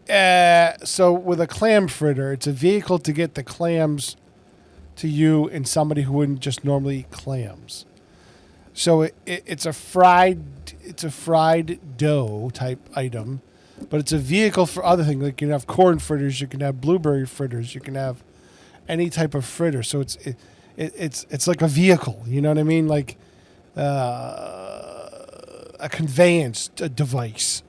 so with a clam fritter, it's a vehicle to get the clams to you and somebody who wouldn't just normally eat clams. So it's a fried dough type item, but it's a vehicle for other things. Like you can have corn fritters, you can have blueberry fritters, you can have any type of fritter. So it's like a vehicle. You know what I mean? Like a conveyance device.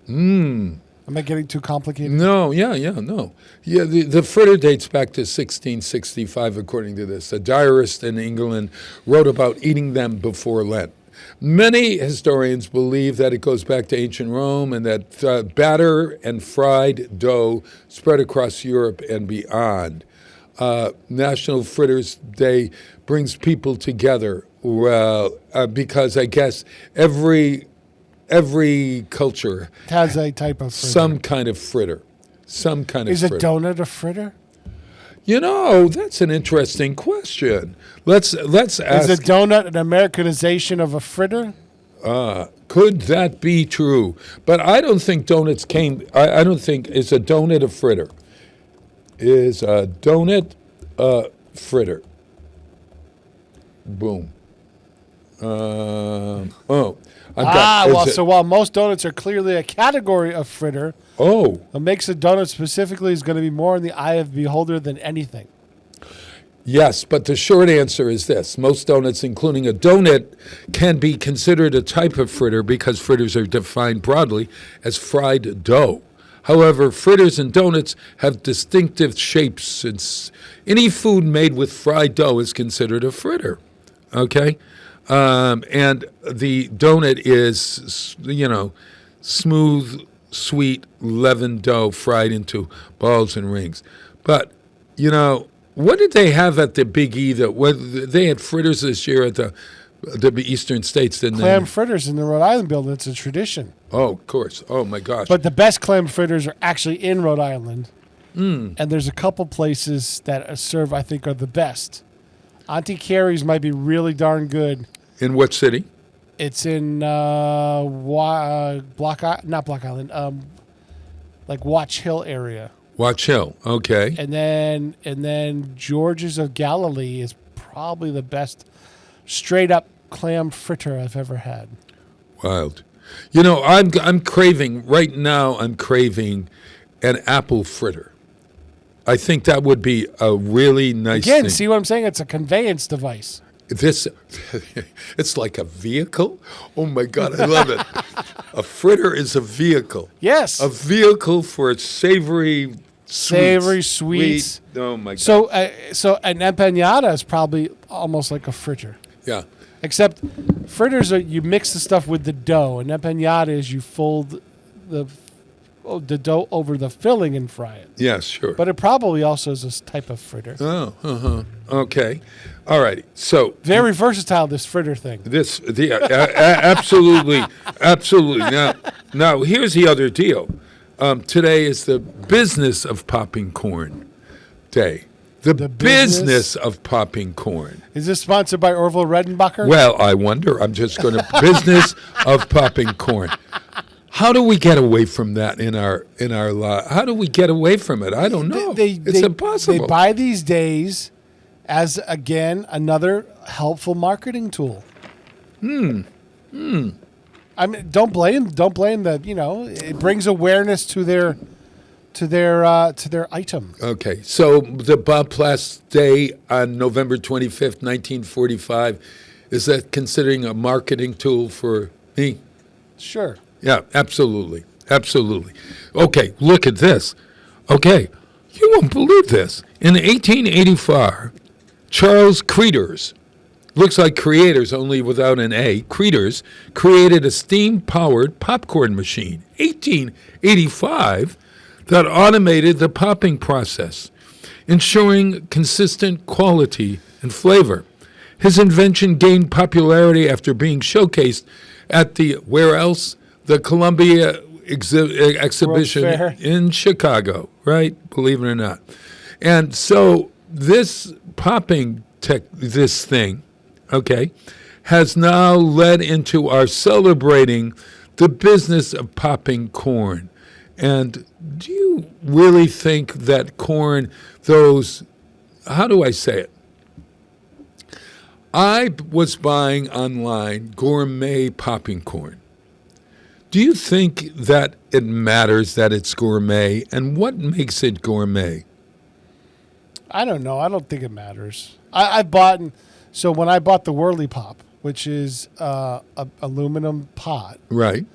Am I getting too complicated? No, no. Yeah, the fritter dates back to 1665, according to this. A diarist in England wrote about eating them before Lent. Many historians believe that it goes back to ancient Rome and that batter and fried dough spread across Europe and beyond. National Fritters Day brings people together because I guess every culture has a type of fritter. some kind of fritter. Some kind of Is a fritter. donut a fritter? You know, that's an interesting question. Let's Is ask. a donut an Americanization of a fritter? Could that be true? But I don't think donuts came. I don't think is a donut a fritter. Is a donut a fritter? Boom. While most donuts are clearly a category of fritter, Oh, what makes a donut specifically is going to be more in the eye of the beholder than anything. yes, but the short answer is this. Most donuts, including a donut, can be considered a type of fritter because fritters are defined broadly as fried dough. However, fritters and donuts have distinctive shapes. Any food made with fried dough is considered a fritter, okay? And the donut is, smooth, sweet, leavened dough fried into balls and rings. But, what did they have at the Big E? They had fritters this year at the Eastern States, didn't Clam they? fritters in the Rhode Island building, it's a tradition. Oh, of course. Oh, my gosh. But the best clam fritters are actually in Rhode Island. And there's a couple places that serve, I think, are the best. Auntie Carrie's might be really darn good. In what city? It's in not Block Island, like Watch Hill area. Watch Hill. Okay. And then George's of Galilee is probably the best straight up clam fritter I've ever had. Wild. I'm craving right now. I'm craving an apple fritter. I think that would be a really nice Again, thing. see what I'm saying? It's a conveyance device. It's like a vehicle. Oh my God, I love it. A fritter is a vehicle. Yes. A vehicle for savory sweets. Oh my God. So an empanada is probably almost like a fritter. Yeah. Except fritters are you mix the stuff with the dough, and empanada is you fold the dough over the filling and fry it. Yeah, sure. But it probably also is a type of fritter. Oh, okay. All right. So Very versatile, this fritter thing. Absolutely. Now, here's the other deal. Today is the business of popping corn day. The business of popping corn. Is this sponsored by Orville Redenbacher? Well, I wonder. I'm just going to business of popping corn. How do we get away from that in our life? How do we get away from it? I don't know. It's impossible. They buy these days as, again, another helpful marketing tool. I mean, don't blame that. It brings awareness to their item. Okay, so the Bob Plass Day on November 25th, 1945, is that considering a marketing tool for me? Sure. Yeah, absolutely. Okay, look at this. Okay, you won't believe this. In 1884, Charles Creeders, looks like creators only without an A, Creeders created a steam-powered popcorn machine, 1885, that automated the popping process, ensuring consistent quality and flavor. His invention gained popularity after being showcased at where else? The Columbia exhibition Fair. in Chicago, right? Believe it or not. And so this this thing, okay, has now led into our celebrating the business of popping corn. And do you really think that corn, how do I say it? I was buying online gourmet popping corn. Do you think that it matters that it's gourmet, and what makes it gourmet? I don't know. I don't think it matters. So when I bought the Whirly Pop, which is a aluminum pot, Right,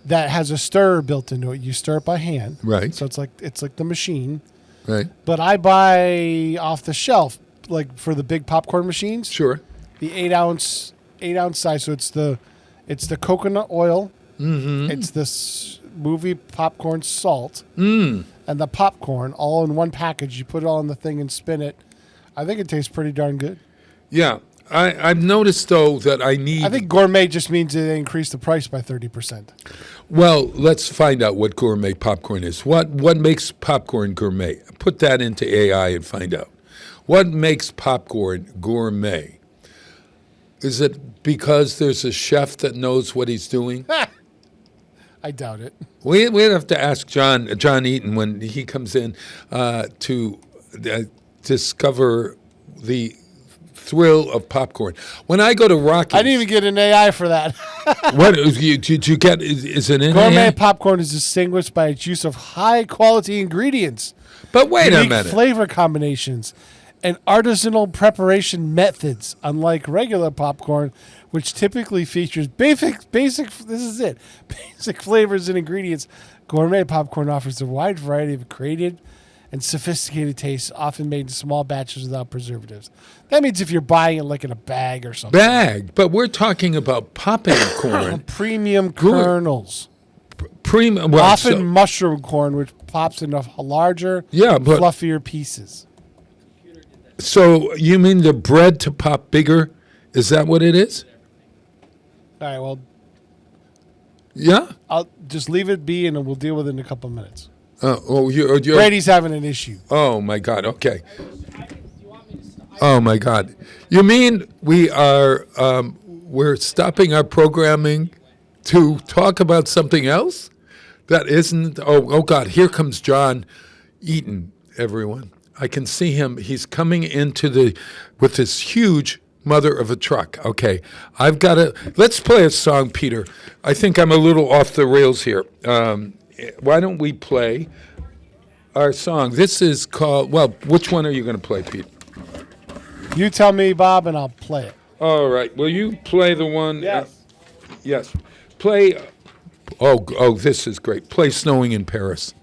that has a stirrer built into it. You stir it by hand. Right. So it's like the machine. right, But I buy off the shelf, like for the big popcorn machines. sure. The 8-ounce size. So it's the coconut oil. Mm-hmm. It's this movie popcorn salt Mm. and the popcorn all in one package. You put it all in the thing and spin it. I think it tastes pretty darn good. Yeah, I've noticed, though, that I think gourmet just means they increase the price by 30%. Well, let's find out what gourmet popcorn is. What makes popcorn gourmet? Put that into AI and find out. What makes popcorn gourmet? Is it because there's a chef that knows what he's doing? I doubt it. We'd have to ask John Eaton when he comes in to discover the thrill of popcorn. When I go to Rockies, I didn't even get an AI for that. what did you get? Is it in Gourmet AI? popcorn is distinguished by its use of high-quality ingredients, But wait a unique minute. flavor combinations, and artisanal preparation methods. Unlike regular popcorn, which typically features basic flavors and ingredients, gourmet popcorn offers a wide variety of creative and sophisticated tastes, often made in small batches without preservatives. That means if you're buying it like in a bag or something. But we're talking about popping corn. Premium kernels. Well, Often mushroom corn, which pops into larger, Yeah, but- fluffier pieces. so you mean the bread to pop bigger? Is that what it is? All right, well, Yeah. I'll just leave it be, and we'll deal with it in a couple of minutes. You're Brady's having an issue. Oh my God. Okay. Oh my God. You mean we're stopping our programming to talk about something else that isn't? Oh God. Here comes John Eaton. Everyone, I can see him. He's coming into with this huge mother of a truck. Okay, let's play a song, Peter. I think I'm a little off the rails here. Why don't we play our song? This is called, which one are you going to play, Pete? You tell me, Bob, and I'll play it. All right, will you play the one? Yes. Yes. Play, this is great. Play Snowing in Paris.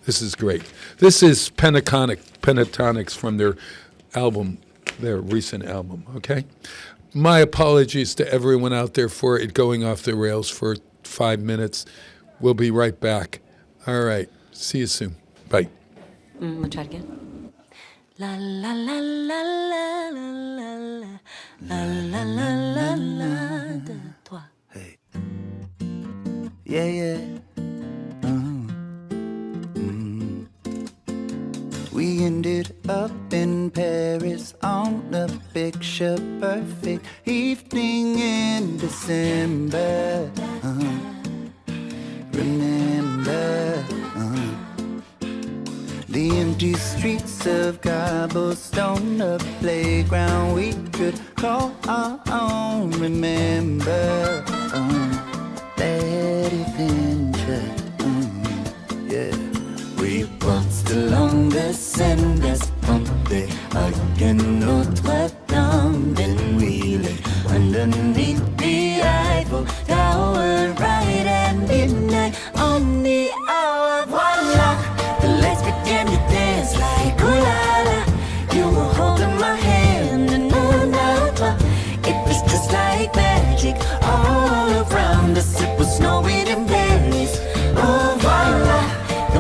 This is great. This is Pentatonics from their recent album, okay? My apologies to everyone out there for it going off the rails for 5 minutes. We'll be right back. All right. See you soon. Bye. We'll try it again. La la la la la la la la la la la de toi. Hey. Yeah. We ended up in Paris on a picture perfect evening in December. Remember the empty streets of cobblestone, a playground we could call our own. Remember that adventure. Yeah. We waltzed along the Sendas Pompeii, again Notre Dame, then we lay underneath the Eiffel Tower right at midnight on the hour. Voila, the lights began to dance like ooh la la. You were holding my hand and it was just like magic all around us. It was snowing in Paris. Oh voila, the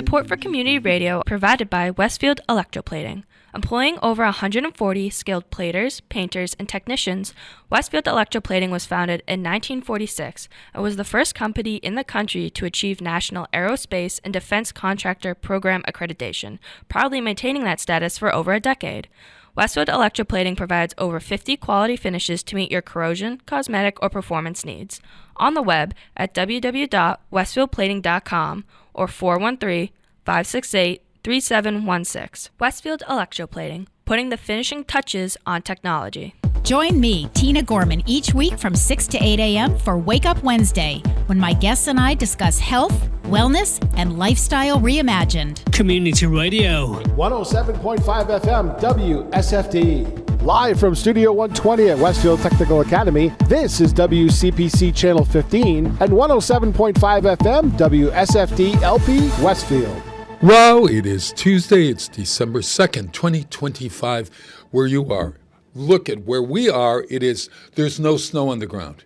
Support for community radio provided by Westfield Electroplating. Employing over 140 skilled platers, painters, and technicians, Westfield Electroplating was founded in 1946 and was the first company in the country to achieve National Aerospace and Defense Contractor Program accreditation, proudly maintaining that status for over a decade. Westfield Electroplating provides over 50 quality finishes to meet your corrosion, cosmetic, or performance needs. On the web at www.westfieldplating.com or 413-568-3716. Westfield Electroplating, putting the finishing touches on technology. Join me, Tina Gorman, each week from 6 to 8 a.m. for Wake Up Wednesday, when my guests and I discuss health, wellness, and lifestyle reimagined. Community Radio. 107.5 FM WSFD. Live from Studio 120 at Westfield Technical Academy, this is WCPC Channel 15 and 107.5 FM WSFD-LP Westfield. Well, it is Tuesday. It's December 2nd, 2025, where you are. Look at where we are. There's no snow on the ground.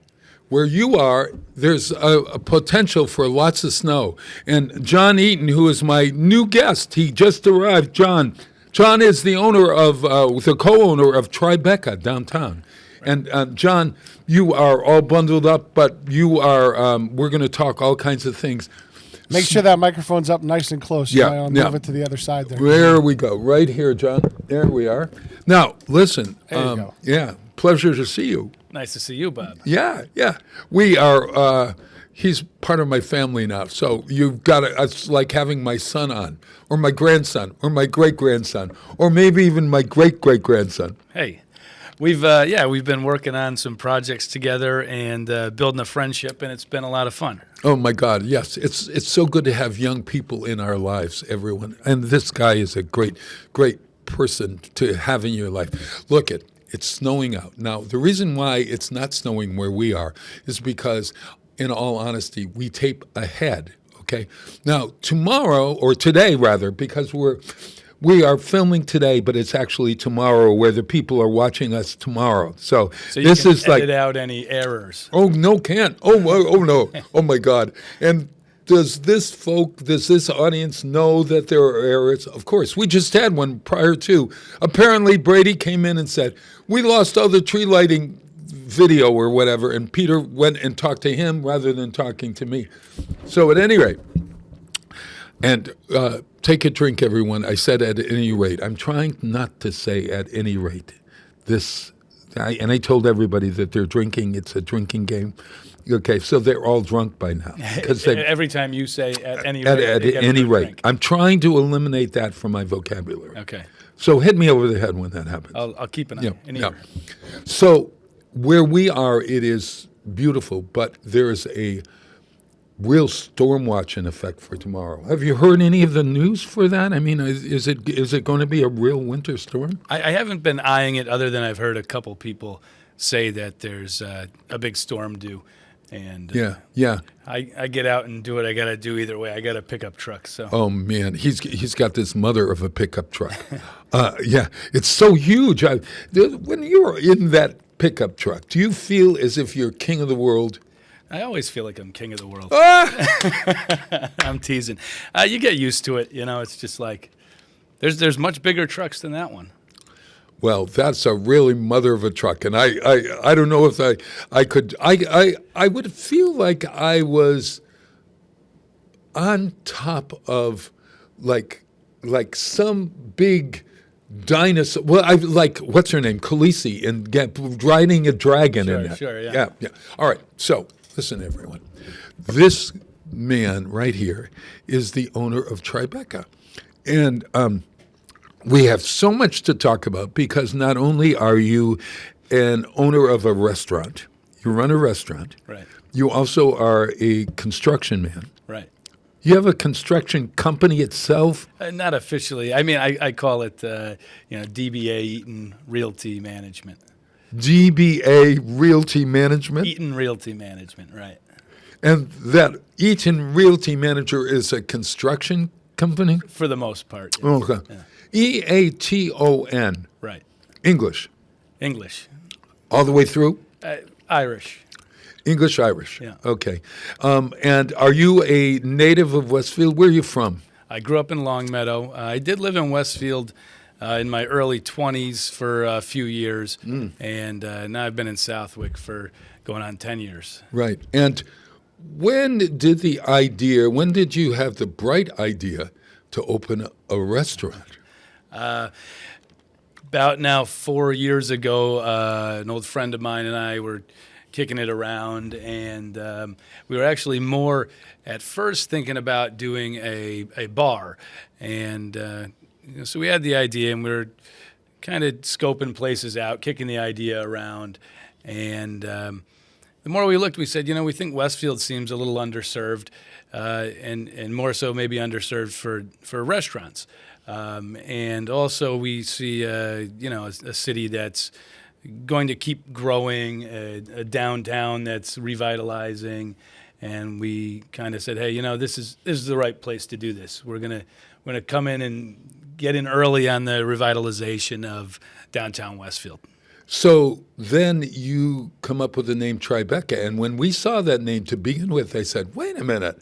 Where you are, there's a potential for lots of snow. And John Eaton, who is my new guest, he just arrived. John is the owner of, the co-owner of Tribeca downtown. And John, you are all bundled up, but you are. We're going to talk all kinds of things. Make sure that microphone's up nice and close. Yeah, I'll move it to the other side there. There we go. Right here, John. There we are. Now, listen. There you go. Yeah, pleasure to see you. Nice to see you, Bob. Yeah. We are, he's part of my family now. So you've got to, it's like having my son on, or my grandson, or my great-grandson, or maybe even my great-great-grandson. Hey, we've been working on some projects together and building a friendship, and it's been a lot of fun. Oh, my God, yes. It's so good to have young people in our lives, everyone. And this guy is a great, great person to have in your life. Look, it's snowing out. Now, the reason why it's not snowing where we are is because, in all honesty, we tape ahead, okay? Now, tomorrow, or today, rather, because we are filming today, but it's actually tomorrow where the people are watching us tomorrow. So you this can is edit like out any errors. Oh no, can't. Oh no. Oh my God. And does this audience know that there are errors? Of course. We just had one prior to. Apparently Brady came in and said, "We lost all the tree lighting video or whatever," and Peter went and talked to him rather than talking to me. So at any rate, and take a drink, everyone. I said at any rate. I'm trying not to say at any rate. I told everybody that they're drinking. It's a drinking game. Okay, so they're all drunk by now. Every time you say at any rate. At any rate. I'm trying to eliminate that from my vocabulary. Okay. So hit me over the head when that happens. I'll keep an eye. Yeah. So where we are, it is beautiful, but there is a real storm watch in effect for tomorrow. Have you heard any of the news for that? I mean, is it going to be a real winter storm? I haven't been eyeing it other than I've heard a couple people say that there's a big storm due. And yeah. I get out and do what I got to do either way. I got a pickup truck. So. Oh, man. He's got this mother of a pickup truck. Yeah, it's so huge. When you're in that pickup truck, do you feel as if you're king of the world? I always feel like I'm king of the world. Ah! I'm teasing. You get used to it. It's just like there's much bigger trucks than that one. Well, that's a really mother of a truck, and I don't know if I could. I would feel like I was on top of like some big dinosaur. Well, I like what's her name, Khaleesi, and riding a dragon in that. Sure, yeah. Yeah. All right, so. Listen, everyone. This man right here is the owner of Tribeca. And we have so much to talk about because not only are you an owner of a restaurant, you run a restaurant. Right. You also are a construction man. Right. You have a construction company itself? Not officially. I mean, I call it, DBA Eaton Realty Management. DBA Realty Management? Eaton Realty Management, right. And that Eaton Realty Manager is a construction company? For the most part. Yes. Okay. Yeah. EATON. Right. English. All the way through? Irish. English, Irish. Yeah. Okay. And are you a native of Westfield? Where are you from? I grew up in Longmeadow. I did live in Westfield in my early 20s for a few years, and now I've been in Southwick for going on 10 years. Right. And when did you have the bright idea to open a restaurant? About now 4 years ago, an old friend of mine and I were kicking it around, and we were actually more at first thinking about doing a bar. And so we had the idea, and we were kind of scoping places out, kicking the idea around. And the more we looked, we said, we think Westfield seems a little underserved, and more so maybe underserved for restaurants. And also we see, a city that's going to keep growing, a downtown that's revitalizing, and we kind of said, hey, this is the right place to do this. We're gonna come in and get in early on the revitalization of downtown Westfield. So then you come up with the name Tribeca, and when we saw that name to begin with, I said, wait a minute,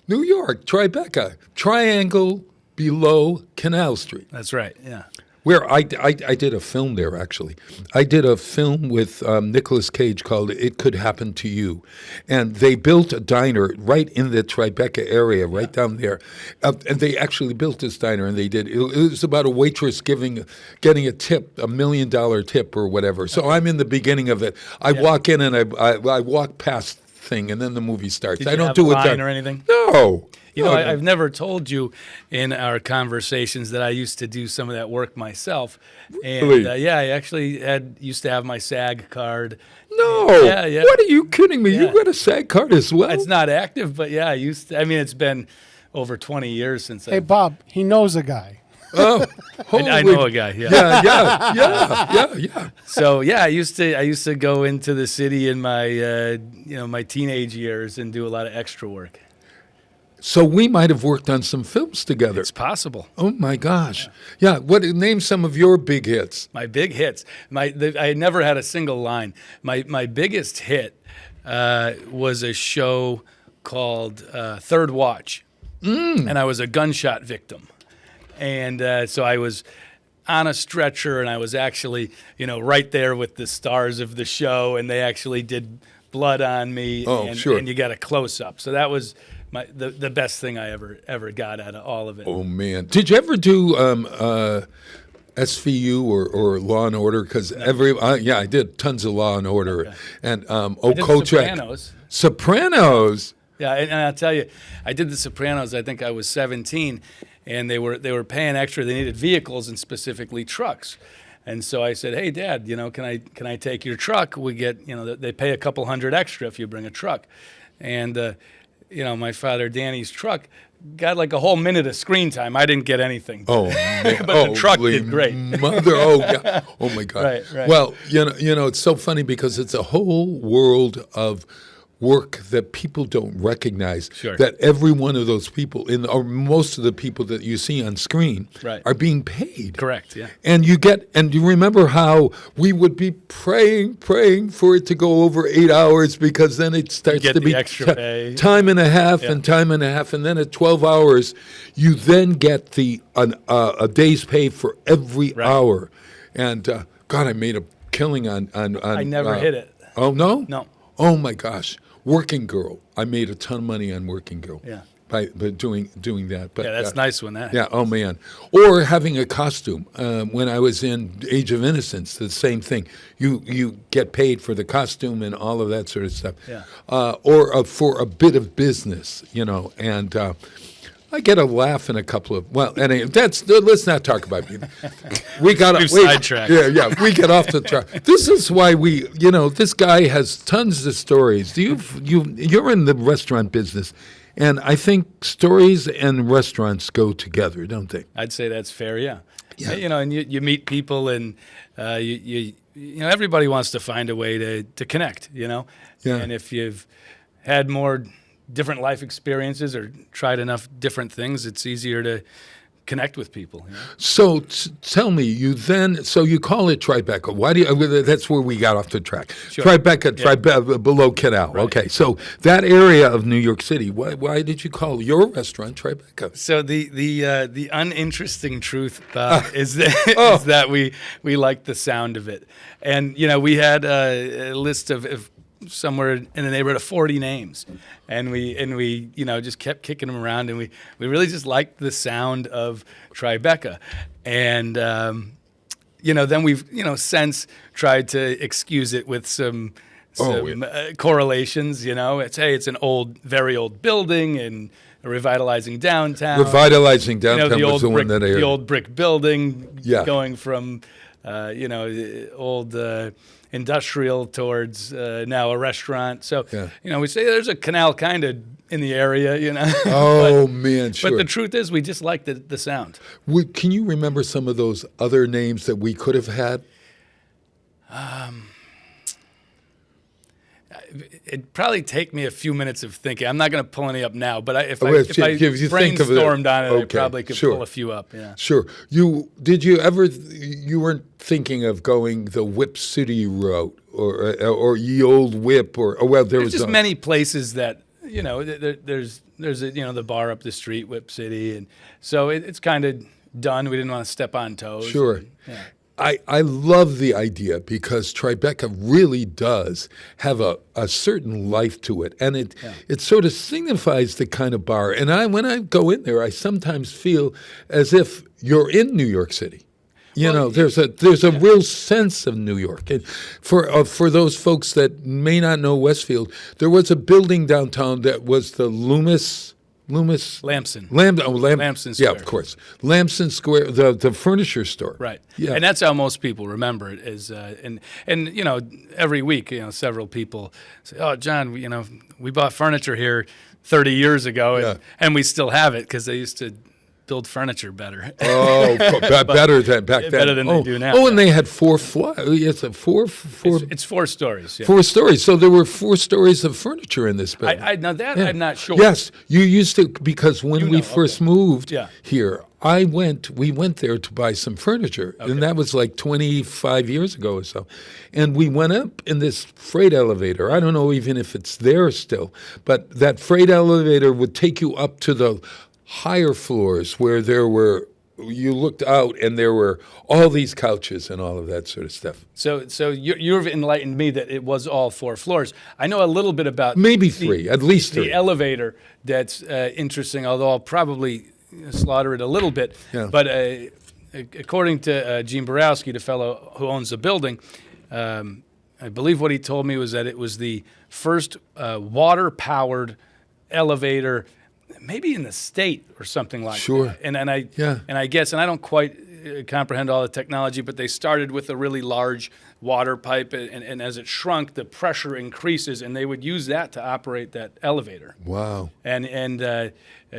New York, Tribeca, triangle below Canal Street. That's right, yeah. Where I did a film there, actually. I did a film with Nicolas Cage called It Could Happen to You. And they built a diner right in the Tribeca area, right down there. And they actually built this diner, and it was about a waitress getting a tip, $1 million tip or whatever. So I'm in the beginning of it. I walk in and I walk past the thing, and then the movie starts. Did I you don't have do a it line then. or anything? No. I've never told you in our conversations that I used to do some of that work myself. And Really? I actually used to have my SAG card. No. Yeah. What are you kidding me? Yeah. You got a SAG card as well? It's not active, but yeah, I used to. I mean, it's been over 20 years since Hey, Bob, he knows a guy. Oh, I know a guy. Yeah. So yeah, I used to go into the city in my my teenage years and do a lot of extra work. So we might have worked on some films together. It's possible. Oh my gosh! Yeah. Name some of your big hits? My big hits. I never had a single line. My biggest hit was a show called Third Watch, and I was a gunshot victim, and so I was on a stretcher, and I was actually right there with the stars of the show, and they actually did blood on me. Oh, sure. And you got a close up. So that was the best thing I ever got out of all of it. Oh man! Did you ever do SVU or Law and Order? Because I did tons of Law and Order, Okay. and I did Okochek. Sopranos. Sopranos. Yeah, and I'll tell you, I did The Sopranos. I think I was 17, and they were paying extra. They needed vehicles, and specifically trucks. And so I said, "Hey, Dad, can I take your truck? We get, they pay a couple $100 extra if you bring a truck." And my father Danny's truck got like a whole minute of screen time. I didn't get anything. Oh, man. But the truck Holy did great. Mother, oh yeah, oh my God. Right. Well, it's so funny because it's a whole world of work that people don't recognize. Sure. That every one of those people, or most of the people that you see on screen, Right. are being paid. Correct. Yeah. And you remember how we would be praying for it to go over 8 hours because then it starts get to the be extra pay. time and a half Yeah. and time and a half, and then at 12 hours, you then get a day's pay for every Right. hour. And God, I made a killing on. I never hit it. Oh no. No. Oh my gosh, Working Girl. I made a ton of money on Working Girl. Yeah. By doing that. But Yeah, that's nice when that. yeah. Oh man. Or having a costume. When I was in Age of Innocence, the same thing. You get paid for the costume and all of that sort of stuff. Yeah. Or for a bit of business, and. I get a laugh in a couple of anyway. Let's not talk about me. We got We've sidetracked. Yeah. We get off the track. This is why this guy has tons of stories. You're in the restaurant business, and I think stories and restaurants go together, don't they? I'd say that's fair. Yeah. Yeah. And you meet people, and you everybody wants to find a way to connect. Yeah. And if you've had more different life experiences or tried enough different things, it's easier to connect with people. You know? So tell me, so you call it Tribeca. Why do you? That's where we got off the track. Sure. Tribeca, below Canal. Right. Okay, so that area of New York City. Why did you call your restaurant Tribeca? So the uninteresting truth is that we like the sound of it, and we had a list of somewhere in the neighborhood of 40 names, and we just kept kicking them around, and we really just liked the sound of Tribeca, and then we've since tried to excuse it with some correlations. It's an very old building and revitalizing downtown. Revitalizing downtown the was old brick, one that the old brick building, Yeah. going from old industrial towards now a restaurant. So we say there's a canal kind of in the area. Oh man, sure. But the truth is, we just like the sound. Can you remember some of those other names that we could have had? It'd probably take me a few minutes of thinking. I'm not going to pull any up now, but if I brainstormed on it, I probably could pull a few up. Yeah. Sure. You weren't thinking of going the Whip City route or Ye Old Whip There's just many places that there's the bar up the street, Whip City, and so it's kind of done. We didn't want to step on toes. Sure. I love the idea because Tribeca really does have a certain life to it, and it sort of signifies the kind of bar. And when I go in there, I sometimes feel as if you're in New York City. There's a real sense of New York. And for those folks that may not know Westfield, there was a building downtown that was the Lamson. Lamson Square. Yeah, of course. Lamson Square, the furniture store. Right. Yeah. And that's how most people remember it. And every week, several people say, "Oh, John, we bought furniture here 30 years ago, and we still have it because they used to build furniture better." Oh, better than back then. Better than they do now. Oh, and they had four floors. It's It's 4 stories. Yeah. 4 stories. So there were 4 stories of furniture in this building. Now that I'm not sure. Yes, you used to, because when we first moved here, we went there to buy some furniture, and that was like 25 years ago or so. And we went up in this freight elevator. I don't know even if it's there still, but that freight elevator would take you up to the higher floors where you looked out and there were all these couches and all of that sort of stuff. So you've enlightened me that it was all 4 floors. I know a little bit about maybe 3, at least 3. The elevator that's interesting, although I'll probably slaughter it a little bit. Yeah. But according to Gene Borowski, the fellow who owns the building, I believe what he told me was that it was the first water-powered elevator, maybe in the state or something like that. And I guess, and I don't quite comprehend all the technology, but they started with a really large water pipe, and as it shrunk, the pressure increases, and they would use that to operate that elevator. Wow. And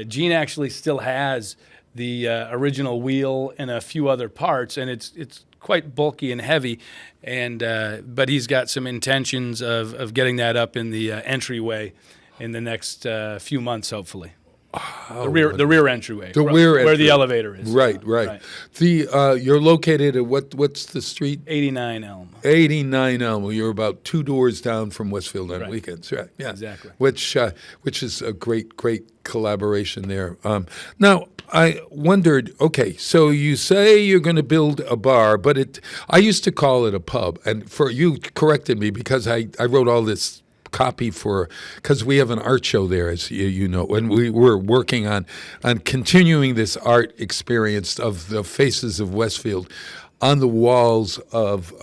Gene actually still has the original wheel and a few other parts, and it's quite bulky and heavy, and but he's got some intentions of getting that up in the entryway in the next few months, hopefully. The rear entryway, where the elevator is. Right. You're located at what's the street? 89 Elm. 89 Elm. You're about 2 doors down from Westfield on weekends, right? Yeah, exactly. Which is a great collaboration there. Now I wondered. Okay, so you say you're going to build a bar, but I used to call it a pub, and you corrected me because I wrote all this copy because we have an art show there, as you know, and we were working on continuing this art experience of the faces of Westfield on the walls of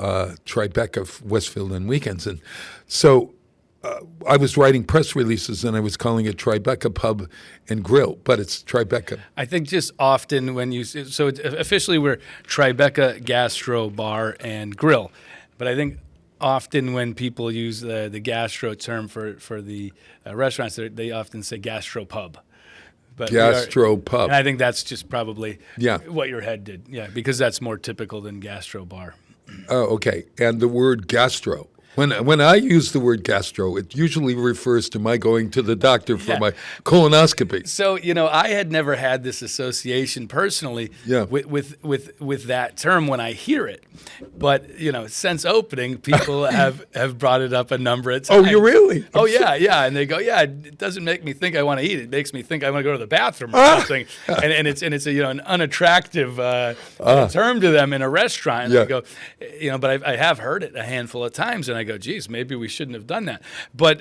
Tribeca, Westfield on weekends. And so I was writing press releases and I was calling it Tribeca Pub and Grill, but it's Tribeca. I think just often when officially we're Tribeca Gastro Bar and Grill, but I think often when people use the gastro term for the restaurants, they often say gastropub. But gastropub. And I think that's just probably what your head did. Yeah, because that's more typical than gastro bar. Oh, okay. And the word gastro. When I use the word gastro, it usually refers to my going to the doctor for my colonoscopy. So, I had never had this association personally with that term when I hear it. But, since opening, people have brought it up a number of times. Oh, you really? Oh, yeah. And they go, it doesn't make me think I want to eat. It makes me think I want to go to the bathroom or something. And it's an unattractive term to them in a restaurant. And they go, but I have heard it a handful of times, and I go, geez, maybe we shouldn't have done that. But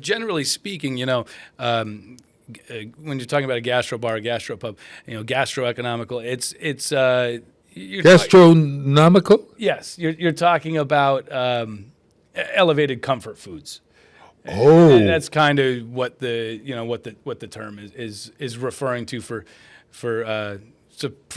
generally speaking, when you're talking about a gastro bar, a gastropub, gastroeconomical, it's gastronomical. Yes, you're talking about elevated comfort foods. Oh, and that's kind of what the term is referring to for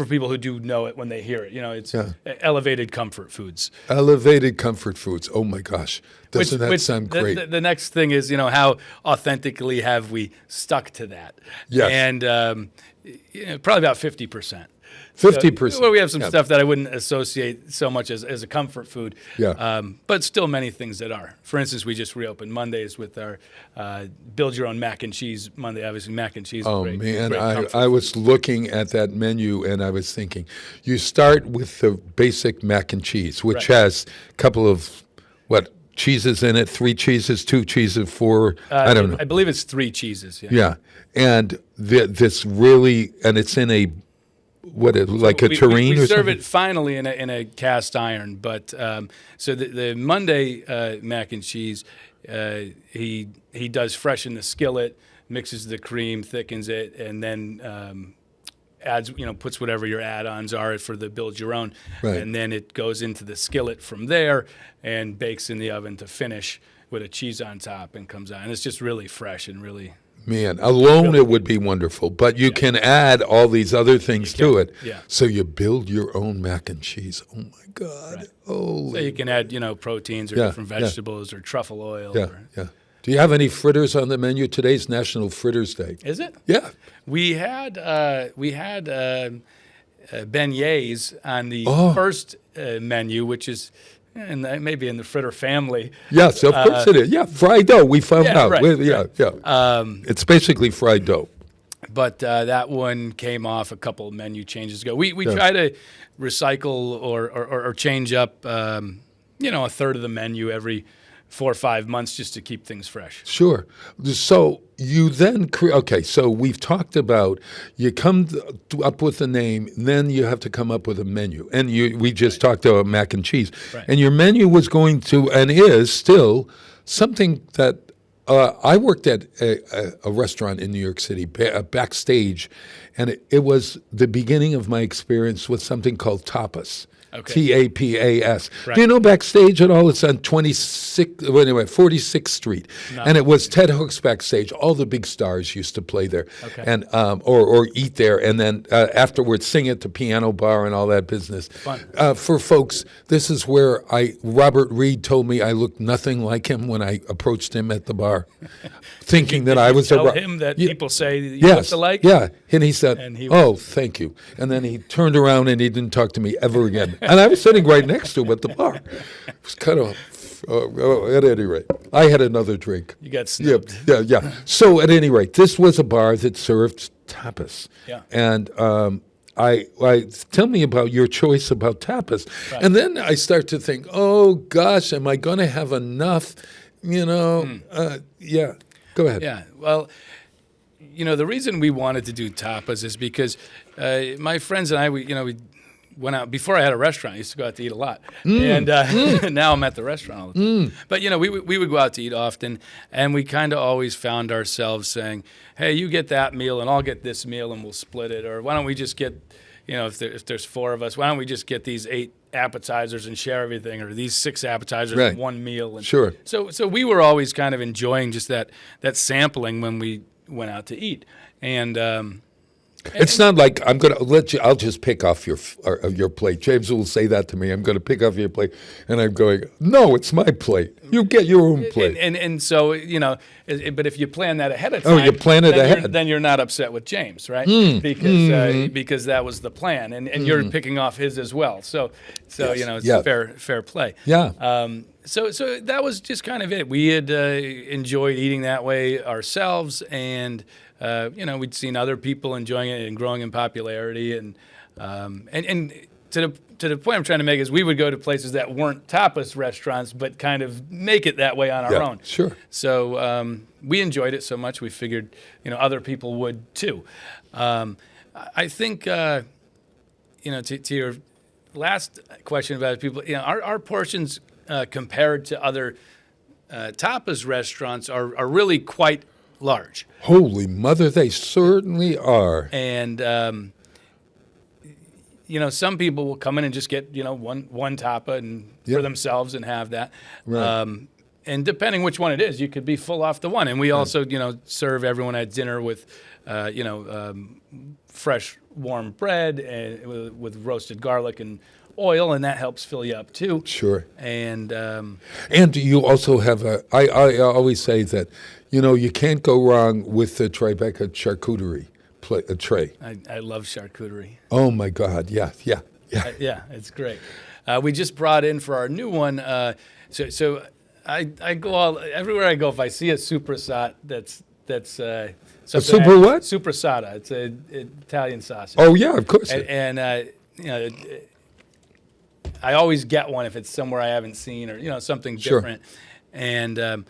people who do know it when they hear it. It's elevated comfort foods. Elevated comfort foods. Oh my gosh, doesn't that sound great? The next thing is, how authentically have we stuck to that? Yes. And probably about 50%. 50%. Well, we have some stuff that I wouldn't associate so much as a comfort food. Yeah. But still many things that are. For instance, we just reopened Mondays with our build your own mac and cheese Monday. Obviously, mac and cheese. Oh, great, man. great I was looking at that menu and I was thinking, you start with the basic mac and cheese, which has a couple of, cheeses in it, 3 cheeses, 2 cheeses, 4, I don't know. I believe it's 3 cheeses. Yeah. And this really, and it's in a, like a terrine we or serve something? it finally in a cast iron, but so the Monday mac and cheese, he does fresh in the skillet, mixes the cream, thickens it, and then adds, puts whatever your add-ons are for the build your own, and then it goes into the skillet from there and bakes in the oven to finish with a cheese on top and comes out, and it's just really fresh and really. Man, alone it would be wonderful, but you can add all these other things to it. Yeah. So you build your own mac and cheese. Oh my God! Right. Oh. So you can add, proteins or different vegetables or truffle oil. Yeah. Do you have any fritters on the menu? Today's National Fritters Day. Is it? Yeah. We had beignets on the first menu, which is. And maybe in the fritter family. Yes, of course it is. Yeah, fried dough. We found out. Right, It's basically fried dough. But that one came off a couple of menu changes ago. We try to recycle or change up, a third of the menu every 4 or 5 months just to keep things fresh. Sure. So you then so we've talked about you come up with a name, then you have to come up with a menu. And we just talked about mac and cheese. Right. And your menu was going to, and is still, something that I worked at a restaurant in New York City, backstage, and it was the beginning of my experience with something called tapas. Okay. TAPAS. Right. Do you know Backstage at all? It's on 46th Street. No. And it was Ted Hook's Backstage. All the big stars used to play there, and or eat there, and then afterwards sing at the piano bar and all that business. Fun. For folks, this is where Robert Reed told me I looked nothing like him when I approached him at the bar, thinking that I was tell him that people say you look alike? Yeah, and he said, And he "Oh, thank you." And then he turned around and he didn't talk to me ever again. And I was sitting right next to him at the bar. It was kind of, at any rate, I had another drink. You got snubbed. Yeah. So at any rate, this was a bar that served tapas. Yeah. And I tell me about your choice about tapas. Right. And then I start to think, oh gosh, am I going to have enough? Yeah. Go ahead. Yeah. Well, the reason we wanted to do tapas is because my friends and I, we went out before I had a restaurant. I used to go out to eat a lot, and now I'm at the restaurant all the time. But we would go out to eat often, and we kind of always found ourselves saying, "Hey, you get that meal, and I'll get this meal, and we'll split it." Or why don't we just get, if there's 4 of us, why don't we just get these 8 appetizers and share everything, or these 6 appetizers and 1 meal? And sure. So we were always kind of enjoying just that sampling when we went out to eat, and It's not like I'm going to let you. I'll just pick off your plate. James will say that to me. I'm going to pick off your plate, and I'm going, no, it's my plate. You get your own plate. And so but if you plan that ahead of time, you plan it ahead. Then you're not upset with James, right? Because that was the plan, and you're picking off his as well. So Yes. it's fair play. Yeah. So that was just kind of it. We had enjoyed eating that way ourselves, and we'd seen other people enjoying it and growing in popularity, and to the point I'm trying to make is we would go to places that weren't tapas restaurants, but kind of make it that way on our own. Sure. So we enjoyed it so much we figured other people would too. I think to your last question about people, our portions compared to other tapas restaurants are really quite large. Holy mother, they certainly are. And some people will come in and just get one tapa and for themselves and have that. Right. And depending which one it is, you could be full off the one. And we also serve everyone at dinner with fresh warm bread and with roasted garlic and oil, and that helps fill you up too. Sure. And you also have I always say that you can't go wrong with the Tribeca charcuterie tray. I love charcuterie. Oh my God! Yeah. Yeah, it's great. We just brought in for our new one. So I go everywhere I go. If I see a supersat, that's a super what? Supersata. It's an Italian sausage. Oh yeah, of course. And I always get one if it's somewhere I haven't seen or something different. And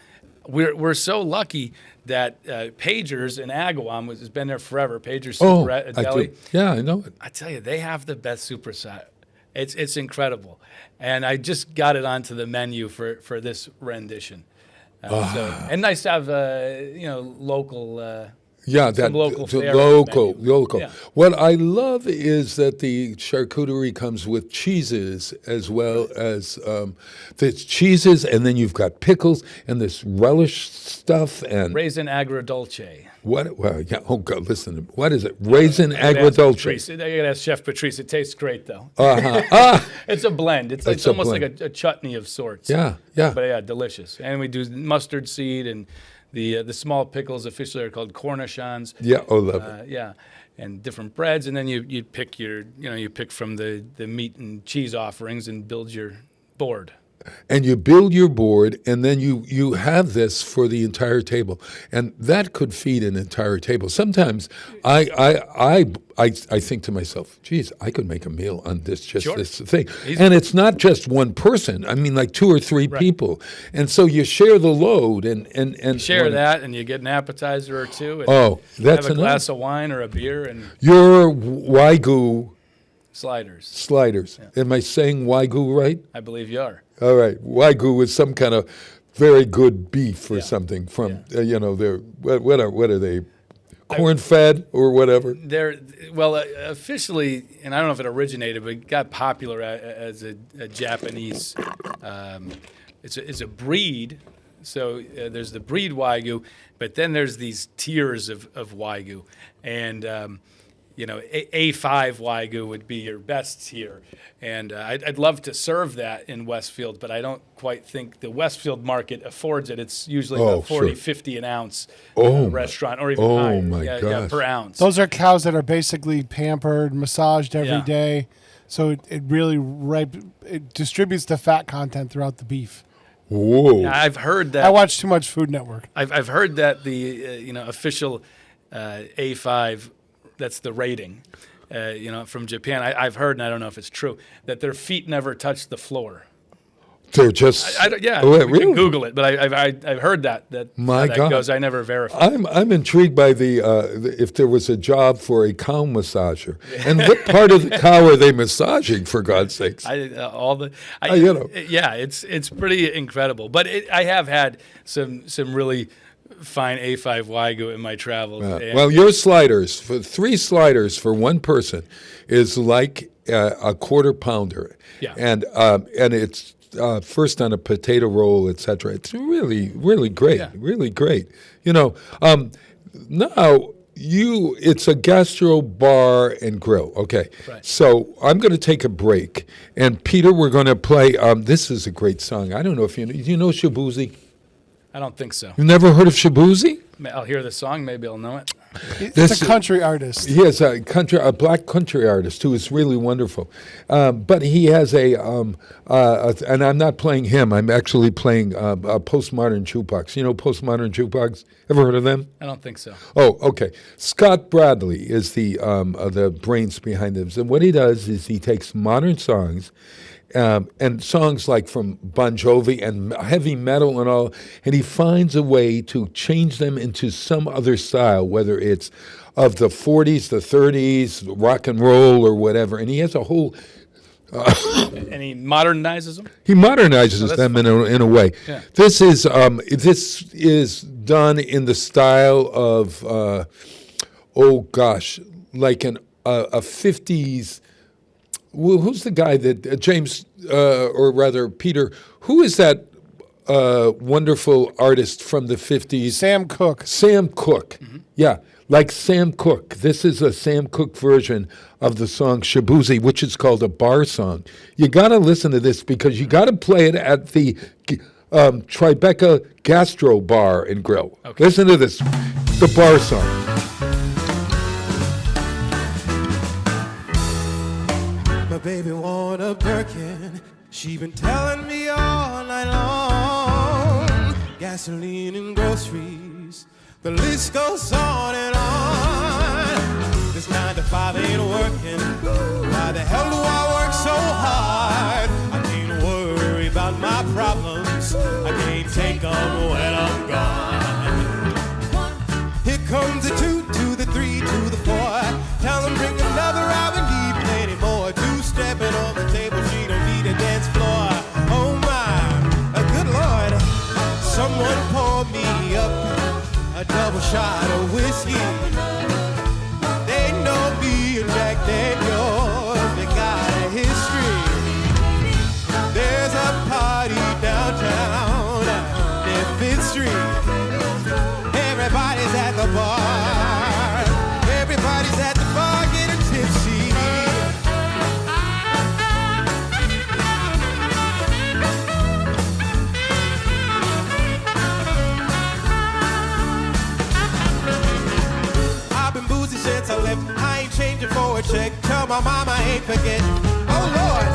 we're so lucky that Pagers in Agawam has been there forever. Pagers Super Deli. Yeah, I know it. I tell you, they have the best supersat. It's incredible, and I just got it onto the menu for this rendition. And nice to have local. Local. Yeah. What I love is that the charcuterie comes with cheeses as well as there's cheeses, and then you've got pickles and this relish stuff and raisin agrodolce. What? Well, yeah. Oh God, listen. What is it? Raisin agrodolce. I gotta ask Chef Patrice. It tastes great though. Uh-huh. It's a blend. It's almost like a chutney of sorts. Yeah. But yeah, delicious. And we do mustard seed and. The small pickles officially are called cornichons. Yeah, love it. Yeah, and different breads, and then you pick you pick from the meat and cheese offerings and build your board. And you build your board, and then you have this for the entire table, and that could feed an entire table. Sometimes I think to myself, geez, I could make a meal on this thing. And it's not just one person. I mean, like 2 or 3 people, and so you share the load and you share that, and you get an appetizer or two. And that's have a glass of wine or a beer and your Wagyu sliders. Yeah. Am I saying Wagyu right? I believe you are. All right, Wagyu is some kind of very good beef or something from they're what are they, corn-fed or whatever? They're officially, and I don't know if it originated, but it got popular as a Japanese. It's a breed. So there's the breed Wagyu, but then there's these tiers of Wagyu, and A5 Wagyu would be your best tier. And I'd love to serve that in Westfield, but I don't quite think the Westfield market affords it. It's usually about 40, 50 an ounce restaurant, or even higher per ounce. Those are cows that are basically pampered, massaged every day. So it really it distributes the fat content throughout the beef. Whoa! I've heard that. I watch too much Food Network. I've heard that the official A5, that's the rating, from Japan. I've heard, and I don't know if it's true, that their feet never touch the floor. They're just we can Google it, but I've heard that My how that God. goes. I never verified. I'm intrigued by the if there was a job for a cow massager, and what part of the cow are they massaging, for God's sakes? It's pretty incredible. But I have had some really fine A5 Wagyu in my travels. Well, your sliders, for 3 sliders for one person, is like a quarter pounder. Yeah. And it's first on a potato roll, etc. It's really, really great. Yeah. Really great. Now it's a gastro bar and grill. Okay. Right. So I'm going to take a break. And Peter, we're going to play, this is a great song. I don't know if do you know Shabuzi? I don't think so. You never heard of Shabuzi? I'll hear the song. Maybe I'll know it. It's a country artist. He is a black country artist who is really wonderful. But he has and I'm not playing him. I'm actually playing a postmodern jukebox. You know postmodern jukebox? Ever heard of them? I don't think so. Oh, okay. Scott Bradley is the brains behind them. And what he does is he takes modern songs and songs like from Bon Jovi and heavy metal and all, and he finds a way to change them into some other style, whether it's of the 40s, the 30s, rock and roll or whatever. And he has a whole... And he modernizes them? He modernizes them in a way. Yeah. This is done in the style of, like a 50s... Well, who's the guy that James, or rather Peter? Who is that wonderful artist from the 50s? Sam Cooke. Sam Cooke. Mm-hmm. Yeah, like Sam Cooke. This is a Sam Cooke version of the song Shabuzi, which is called a bar song. You got to listen to this because you got to play it at the Tribeca Gastro Bar and Grill. Okay. Listen to this, the bar song. My baby want a Birkin. She been telling me all night long. Gasoline and groceries, the list goes on and on. This 9 to 5 ain't working. Why the hell do I work so hard? I can't worry about my problems. I can't take them when I'm gone. Here comes the 2 to the 3 to the 4. Tell them bring another out, we need plenty more. Stepping on the table, she don't need a dance floor. Oh my, good Lord. Someone pour me up a double shot of whiskey. They know me and Jack Daniels, they got a history. There's a party downtown near 5th Street. Everybody's at the bar. Everybody's at the bar getting tipsy. Since I left, I ain't changing for a check. Tell my mama I ain't forget. Oh Lord,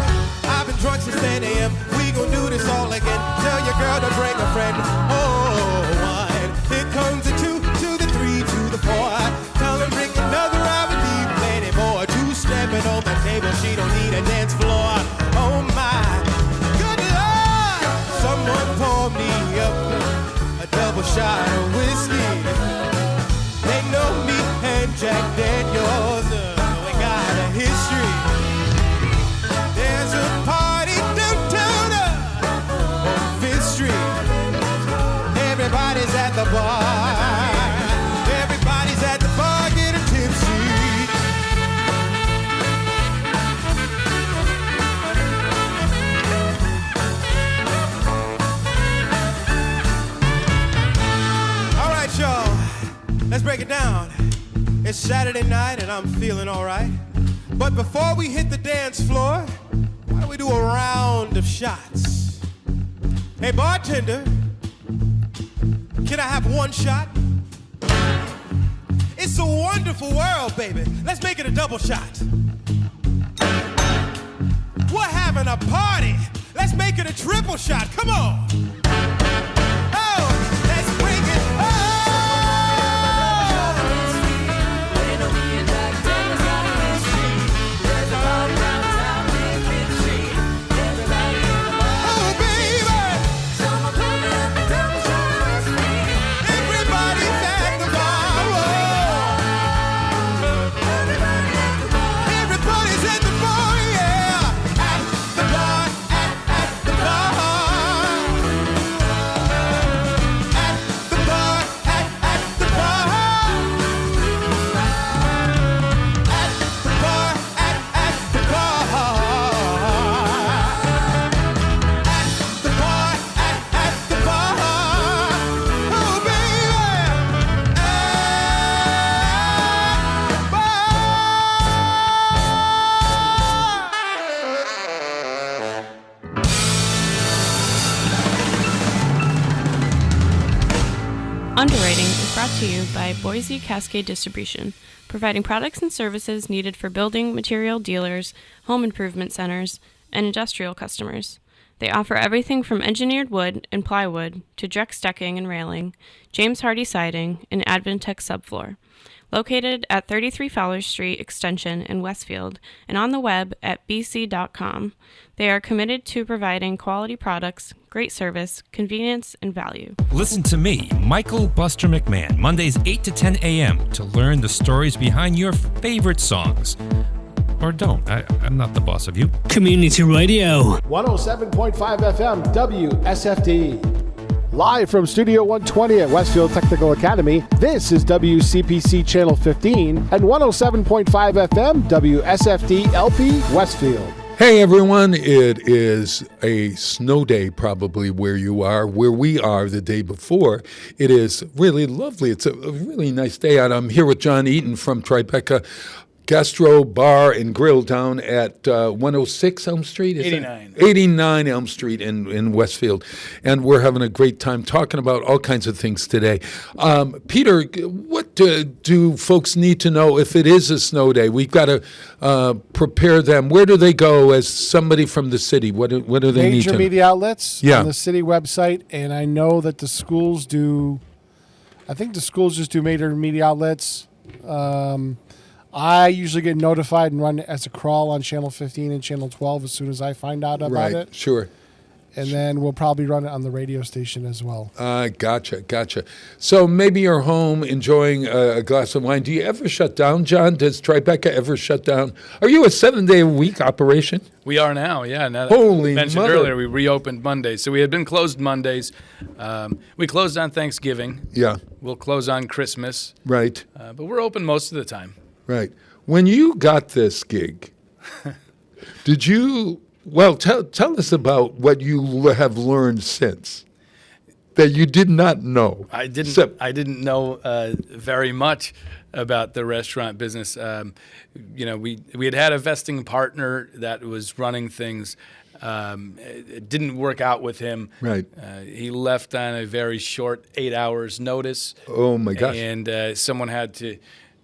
I've been drunk since 10 a.m. We gon' do this all again. Tell your girl to bring a friend. Oh, one. Here comes the 2 to the 3 to the 4. Tell her bring another hour, need plenty more. 2 stepping on the table, she don't need a dance floor. Oh my, good Lord. Someone pour me up a double shot of whiskey. They know me and Jack Daniels, we got a history. There's a party downtown on 5th Street. Everybody's at the bar. Everybody's at the bar getting tipsy. All right, y'all. Let's break it down. It's Saturday night and I'm feeling all right. But before we hit the dance floor, why don't we do a round of shots? Hey, bartender, can I have 1 shot? It's a wonderful world, baby. Let's make it a double shot. We're having a party. Let's make it a triple shot. Come on. Oh, let's bring it on. Underwriting is brought to you by Boise Cascade Distribution, providing products and services needed for building material dealers, home improvement centers, and industrial customers. They offer everything from engineered wood and plywood to Drex decking and railing, James Hardie siding, and Advantech subfloor. Located at 33 Fowler Street Extension in Westfield and on the web at bc.com, they are committed to providing quality products, great service, convenience, and value. Listen to me, Michael Buster McMahon, Mondays 8 to 10 a.m. to learn the stories behind your favorite songs. Or don't. I'm not the boss of you. Community Radio. 107.5 FM WSFD. Live from Studio 120 at Westfield Technical Academy, this is WCPC Channel 15 and 107.5 FM WSFD-LP Westfield. Hey everyone, it is a snow day probably where you are. Where we are the day before, it is really lovely. It's a really nice day out. I'm here with John Eaton from Tribeca Gastro Bar and Grill down at 106 Elm Street? 89 Elm Street in Westfield. And we're having a great time talking about all kinds of things today. Peter, what do folks need to know if it is a snow day? We've got to prepare them. Where do they go as somebody from the city? What do they need to know? Major media outlets on the city website. And I know that the schools do, I think the schools just do major media outlets. I usually get notified and run as a crawl on Channel 15 and Channel 12 as soon as I find out about it. Sure. And then we'll probably run it on the radio station as well. Gotcha. So maybe you're home enjoying a glass of wine. Do you ever shut down, John? Does Tribeca ever shut down? Are you a 7-day-a-week operation? We are now, yeah. Now Holy that I mentioned mother. earlier, we reopened Mondays. So we had been closed Mondays. We closed on Thanksgiving. Yeah. We'll close on Christmas. Right. But we're open most of the time. Right. When you got this gig, did you, tell us about what you have learned since that you did not know. I didn't know very much about the restaurant business. We had a vesting partner that was running things. It didn't work out with him. Right. He left on a very short 8 hours notice. Oh my gosh. And someone had to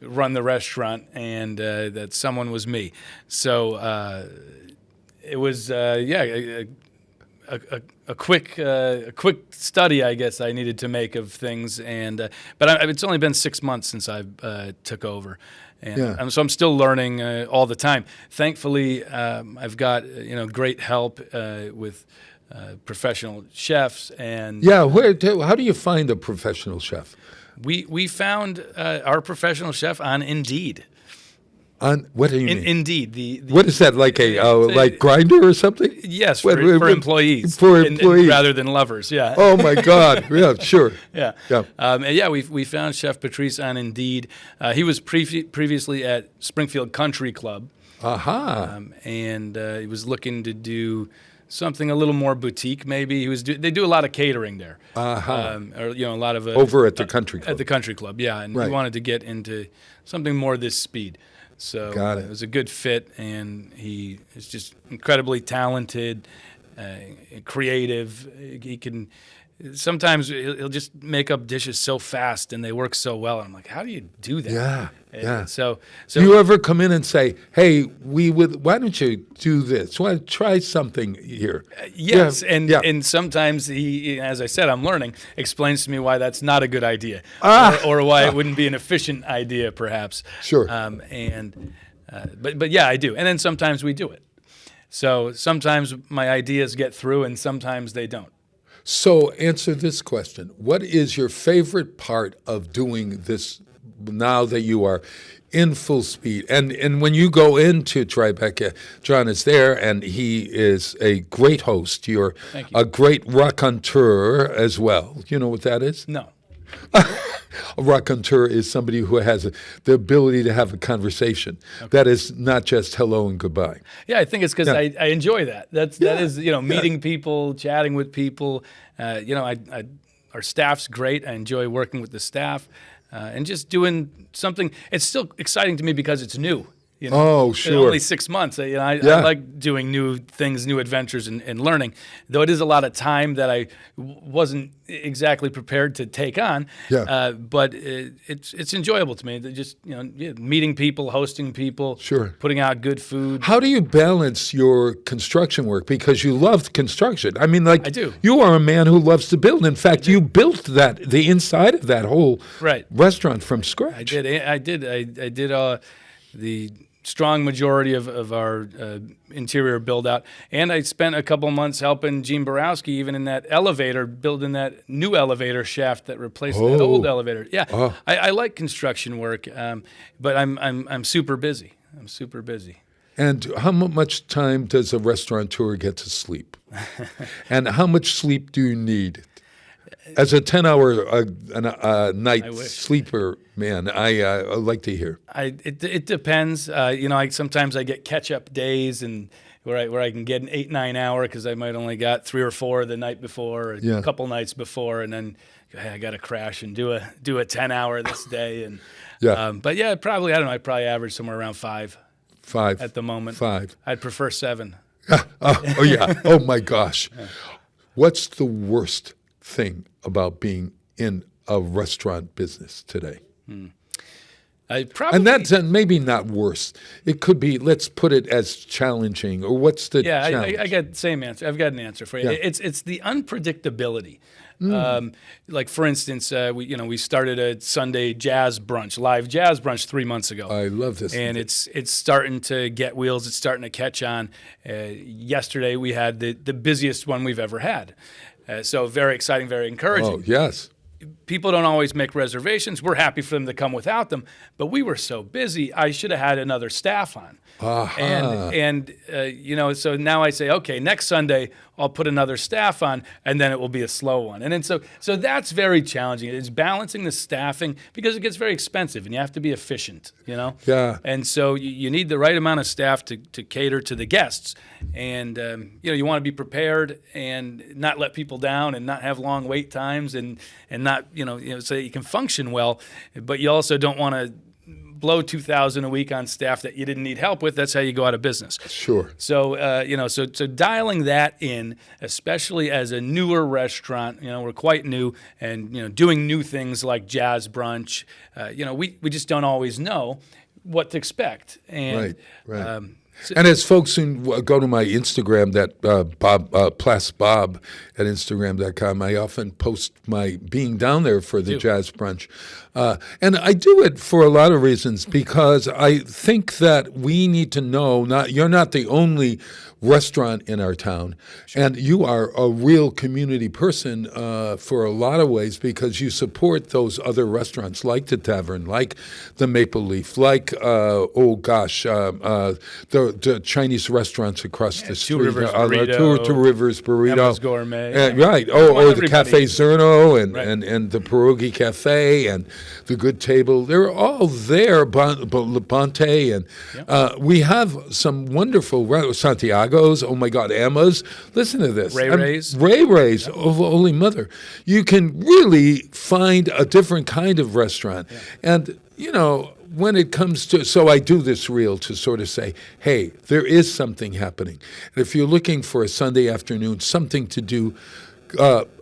run the restaurant, and that someone was me. So it was a quick study, I guess, I needed to make of things. And but it's only been 6 months since I took over. And so I'm still learning all the time. Thankfully, I've got great help with professional chefs and how do you find a professional chef? We found our professional chef on Indeed. On what do you mean? Indeed, what is that, like like Grindr or something? Yes, for employees. For employees, rather than lovers. Yeah. Oh my God! Yeah, sure. Yeah. We found Chef Patrice on Indeed. He was previously at Springfield Country Club. And he was looking to do something a little more boutique, maybe. They do a lot of catering there. Or a lot of over at the country club. At the country club, yeah. And we wanted to get into something more this speed. So it was a good fit, and he is just incredibly talented, creative. He can. Sometimes he'll just make up dishes so fast, and they work so well. And I'm like, how do you do that? Yeah. So do you ever come in and say, "Hey, why don't you do this? Why try something here?" Yes, and sometimes he, as I said, I'm learning, explains to me why that's not a good idea, or why it wouldn't be an efficient idea, perhaps. Sure. But yeah, I do, and then sometimes we do it. So sometimes my ideas get through, and sometimes they don't. So answer this question. What is your favorite part of doing this now that you are in full speed? And when you go into Tribeca, John is there, and he is a great host. You're a great raconteur as well. You know what that is? No. A raconteur is somebody who has the ability to have a conversation. That is not just hello and goodbye. Yeah, I think it's because I enjoy that. That is meeting people, chatting with people. Our staff's great. I enjoy working with the staff and just doing something. It's still exciting to me because it's new. You know, Oh, sure. Only 6 months. I like doing new things, new adventures, and learning. Though it is a lot of time that I wasn't exactly prepared to take on. Yeah. But it's enjoyable to me. Just meeting people, hosting people, Sure. putting out good food. How do you balance your construction work? Because you love construction. I mean, like, I do. You are a man who loves to build. In fact, you built the inside of that whole restaurant from scratch. I did. I did the strong majority of our interior build out, and I spent a couple months helping Gene Borowski even in that elevator, building that new elevator shaft that replaced that old elevator. Yeah, I like construction work, but I'm super busy. I'm super busy. And how much time does a restaurateur get to sleep? And how much sleep do you need? As a 10-hour night sleeper, man, I like to hear. It depends. Sometimes I get catch-up days and where I can get an 8-9 hour because I might only got 3 or 4 the night before, or a couple nights before, and then hey, I got to crash and do a 10-hour this day. And but yeah, probably I probably average somewhere around 5. 5 at the moment. 5. I'd prefer 7. Oh yeah. Oh my gosh. What's the worst thing about being in a restaurant business today? And that's maybe not worse. It could be, let's put it as challenging, or what's the challenge? I got the same answer. I've got an answer for you. Yeah. It's the unpredictability. Like for instance, we started a Sunday jazz brunch, live jazz brunch 3 months ago. I love this. And it's starting to get wheels. It's starting to catch on. Yesterday we had the busiest one we've ever had. So very exciting, very encouraging. Oh, yes. People don't always make reservations. We're happy for them to come without them, but we were so busy. I should have had another staff on. And so now I say, okay, next Sunday I'll put another staff on, and then it will be a slow one. And then so that's very challenging. It's balancing the staffing because it gets very expensive, and you have to be efficient. Yeah. And so you need the right amount of staff to cater to the guests, and you want to be prepared and not let people down, and not have long wait times, and not so that you can function well, but you also don't want to blow $2,000 a week on staff that you didn't need help with. That's how you go out of business. Sure. So so dialing that in, especially as a newer restaurant, we're quite new, and doing new things like jazz brunch, we just don't always know what to expect. And right. And as folks who go to my Instagram, that Bob at Instagram.com, I often post my being down there for the jazz brunch. And I do it for a lot of reasons, because I think that we need to know, you're not the only restaurant in our town, and you are a real community person for a lot of ways, because you support those other restaurants like the Tavern, like the Maple Leaf, like the Chinese restaurants across the street, Two Rivers Burrito, Two Rivers Burrito, Emma's Gourmet, right? Or the Cafe Zerno and the Pierogi Cafe and the Good Table. They're all there. Bonte, and we have some wonderful Santiago's. Oh my God, Emma's. Listen to this. Ray Ray's. Yep. Oh, Holy Mother. You can really find a different kind of restaurant, and when it comes to, so I do this reel to sort of say, hey, there is something happening. And if you're looking for a Sunday afternoon, something to do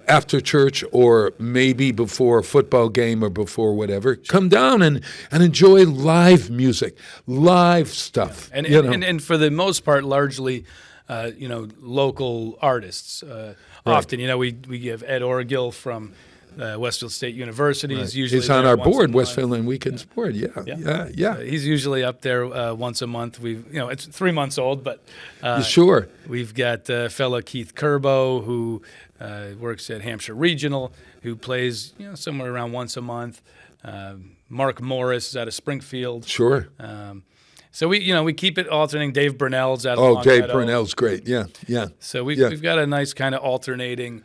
after church, or maybe before a football game, or before whatever, come down and enjoy live music, live stuff. Yeah. And for the most part, largely, local artists. Often, we have Ed Orgill from Westfield State University. Right. He's usually on our board, Westfield and Weekends board. Yeah. He's usually up there once a month. It's 3 months old, but sure. We've got fellow Keith Kerbo, who works at Hampshire Regional, who plays somewhere around once a month. Mark Morris is out of Springfield. Sure. So we keep it alternating. Dave Brunell's out of Long Meadow. Dave Brunell's great. Yeah. So we've got a nice kind of alternating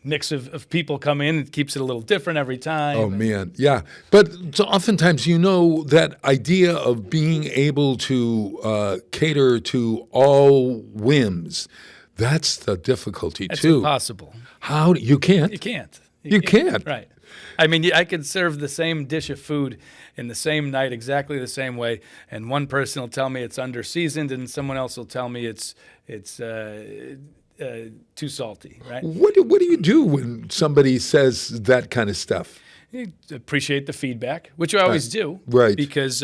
mix of people come in. It keeps it a little different every time. Oh, man, yeah. But oftentimes, that idea of being able to cater to all whims, that's the difficulty, That's too. impossible. How? You can't? You can't. You can't. Right. I mean, I could serve the same dish of food in the same night, exactly the same way, and one person will tell me it's under seasoned, and someone else will tell me it's too salty. Right? What do you do when somebody says that kind of stuff? You appreciate the feedback, which I always do, right? Because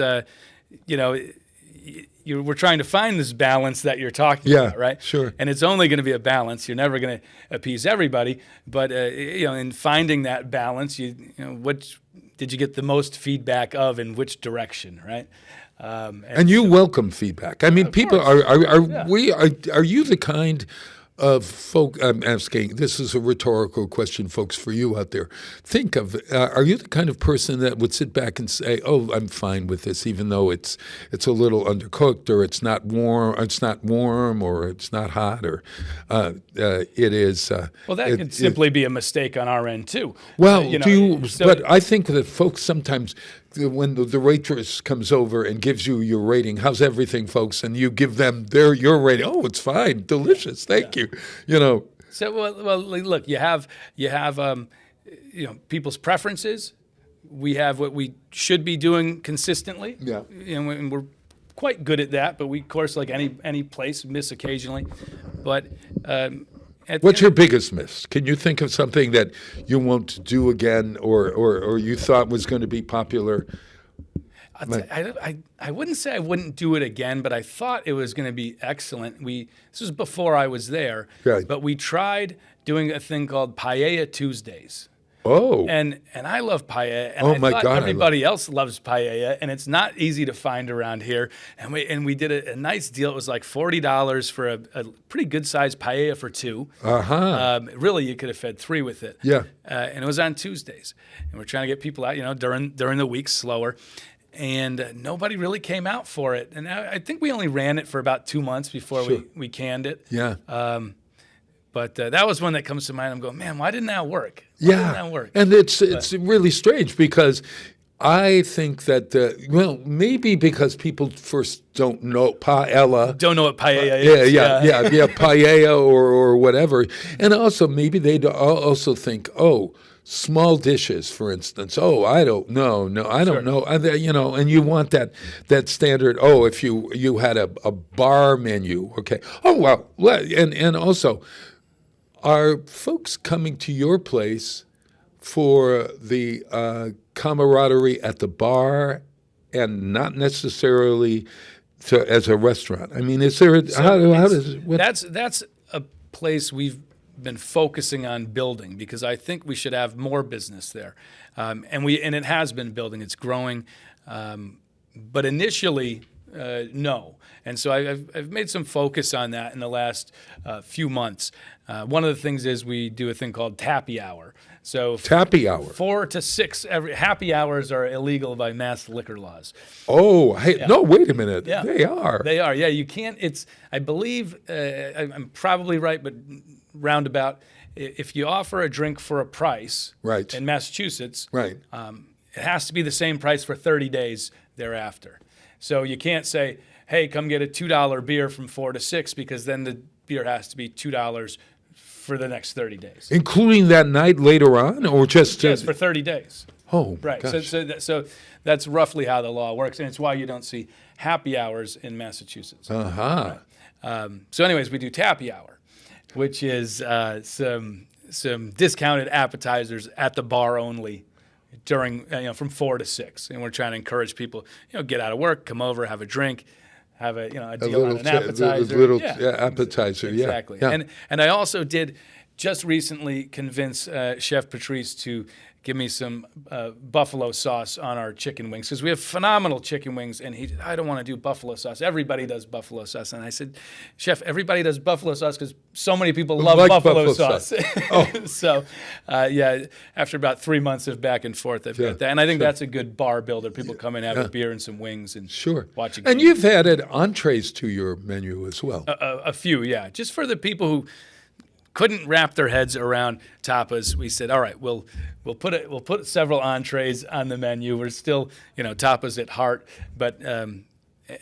we're trying to find this balance that you're talking about, right? Sure. And it's only going to be a balance. You're never going to appease everybody, but in finding that balance, what did you get the most feedback of, in which direction, right? And you welcome feedback. I mean, people are you the kind of folk? I'm asking. This is a rhetorical question, folks, for you out there. Think of: are you the kind of person that would sit back and say, "Oh, I'm fine with this, even though it's a little undercooked, or it's not warm, or it's not hot, or it is." Well, that could simply be a mistake on our end too. Well, but I think that folks sometimes, when the waitress comes over and gives you your rating, how's everything, folks? And you give them your rating. Oh, it's fine, delicious, thank you. So well, look, you have people's preferences. We have what we should be doing consistently. Yeah. And we're quite good at that. But we, of course, like any place, miss occasionally. But what's your biggest miss? Can you think of something that you won't do again, or you thought was going to be popular? I wouldn't say I wouldn't do it again, but I thought it was going to be excellent. This was before I was there, right. But we tried doing a thing called Paella Tuesdays. Oh. And I love paella, and I thought everybody else loves paella, and it's not easy to find around here. And we did a nice deal. It was like $40 for a pretty good sized paella for two. Really, you could have fed three with it. Yeah. And it was on Tuesdays, and we're trying to get people out, during the week slower. And nobody really came out for it. And I think we only ran it for about 2 months before we canned it. Yeah. But that was one that comes to mind. I'm going, man, why didn't that work? And it's really strange, because I think that, maybe because people first don't know paella. Don't know what paella is. Yeah, paella or whatever. And also maybe they also think, small dishes, for instance. Oh, I don't know. No, I don't know. And you want that standard. Oh, if you had a bar menu, okay. Oh, well, and also, are folks coming to your place for the camaraderie at the bar, and not necessarily as a restaurant? I mean, is there that's a place we've been focusing on building, because I think we should have more business there, and it has been building. It's growing, but initially, no. And so I've made some focus on that in the last few months. One of the things is we do a thing called tappy hour. So tappy hour, 4 to 6. Happy hours are illegal by mass liquor laws. Oh, no! Wait a minute. Yeah. They are. They are. Yeah, you can't. I believe I'm probably right, but roundabout. If you offer a drink for a price, right, in Massachusetts, right, it has to be the same price for 30 days thereafter. So you can't say, "Hey, come get a $2 beer from 4 to 6," because then the beer has to be $2 for the next 30 days, including that night later on, or just for 30 days. Oh, right. Gosh. So that's roughly how the law works, and it's why you don't see happy hours in Massachusetts. Right. So, anyways, we do tappy hour, which is some discounted appetizers at the bar only during from 4 to 6, and we're trying to encourage people get out of work, come over, have a drink. Have a deal on an appetizer. Appetizer. Exactly. Yeah. And I also did just recently convince Chef Patrice to give me some buffalo sauce on our chicken wings, because we have phenomenal chicken wings, and I don't want to do buffalo sauce. Everybody does buffalo sauce. And I said, Chef, everybody does buffalo sauce because so many people love buffalo sauce. So, after about 3 months of back and forth, I've got that. And I think that's a good bar builder. People come and have a beer and some wings and watch a game. And you've added entrees to your menu as well. A few, yeah. Just for the people who couldn't wrap their heads around tapas, we said, all right, we'll put several entrees on the menu. We're still tapas at heart, but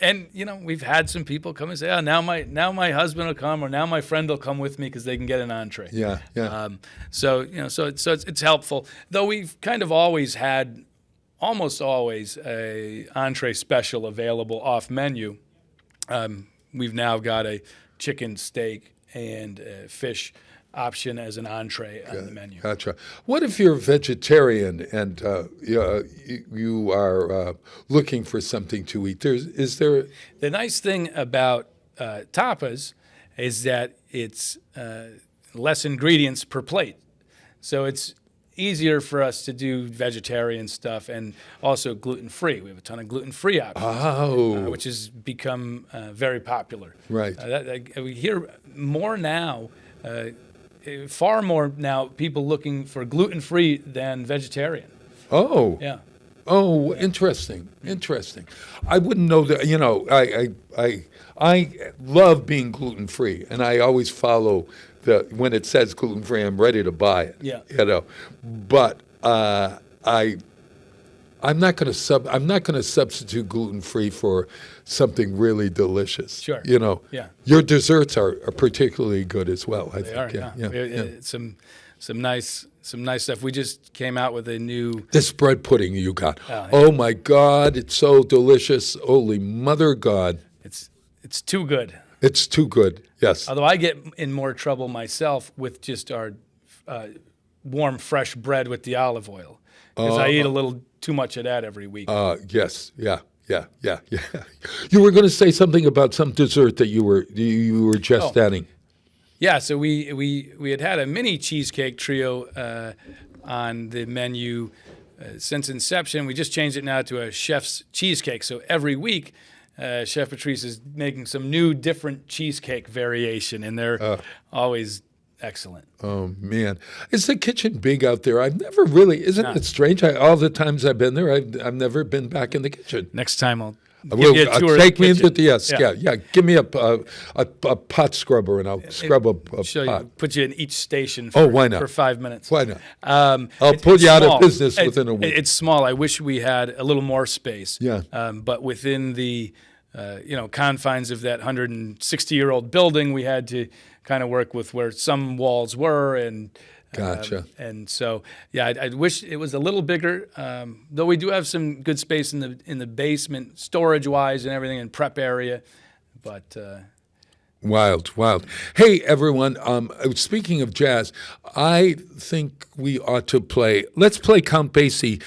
And we've had some people come and say, "Oh, now my husband will come, or now my friend will come with me because they can get an entree." Yeah, yeah. So it's helpful. Though we've kind of always had, almost always, a entree special available off menu. We've now got a chicken, steak, and fish option as an entree on the menu. Gotcha. What if you're a vegetarian and you are looking for something to eat? Is there? The nice thing about tapas is that it's less ingredients per plate, so it's easier for us to do vegetarian stuff and also gluten-free. We have a ton of gluten-free options, which has become very popular. Right. We hear more now. Far more now people looking for gluten-free than vegetarian. Oh. Yeah. Oh, interesting. Interesting. I wouldn't know that. I love being gluten-free, and I always follow when it says gluten-free, I'm ready to buy it. Yeah. But I'm not going to substitute gluten-free for something really delicious. Sure. Yeah. Your desserts are particularly good as well. I think. They are. Yeah. Some nice stuff. We just came out with a new this bread pudding you got. Oh my God, it's so delicious. Holy Mother God. It's too good. It's too good. Yes. Although I get in more trouble myself with just our warm, fresh bread with the olive oil, because I eat a little too much of that every week. Yes. Yeah. You were going to say something about some dessert that you were just adding. Yeah. So we had a mini cheesecake trio on the menu since inception. We just changed it now to a chef's cheesecake. So every week, Chef Patrice is making some new, different cheesecake variation, and they're always excellent. Oh, man. Is the kitchen big out there? I've never really, isn't it strange? All the times I've been there, I've never been back in the kitchen. Next time I'll give you a tour take of me the into kitchen. Yeah. Give me a pot scrubber, and I'll scrub a pot. Put you in each station for, why not? for 5 minutes. Why not? I'll pull you out of business within a week. It's small. I wish we had a little more space. Yeah. But within the confines of that 160-year-old building, we had to kind of work with where some walls were, and gotcha. And so, yeah, I wish it was a little bigger. Though we do have some good space in the basement, storage-wise and everything, and prep area. But wild. Hey, everyone. Speaking of jazz, I think we ought to play. Let's play Count Basie.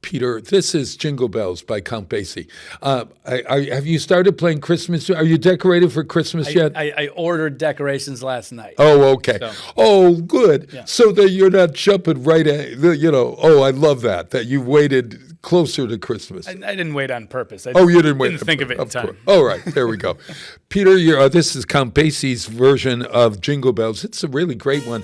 Peter, this is Jingle Bells by Count Basie. Have you started playing Christmas? Are you decorated for Christmas yet? I ordered decorations last night. Oh, okay. So. Oh, good. Yeah. So that you're not jumping right at, I love that you waited closer to Christmas. I didn't wait on purpose. You didn't wait. Didn't think of it in time. All right, there we go. Peter, this is Count Basie's version of Jingle Bells. It's a really great one.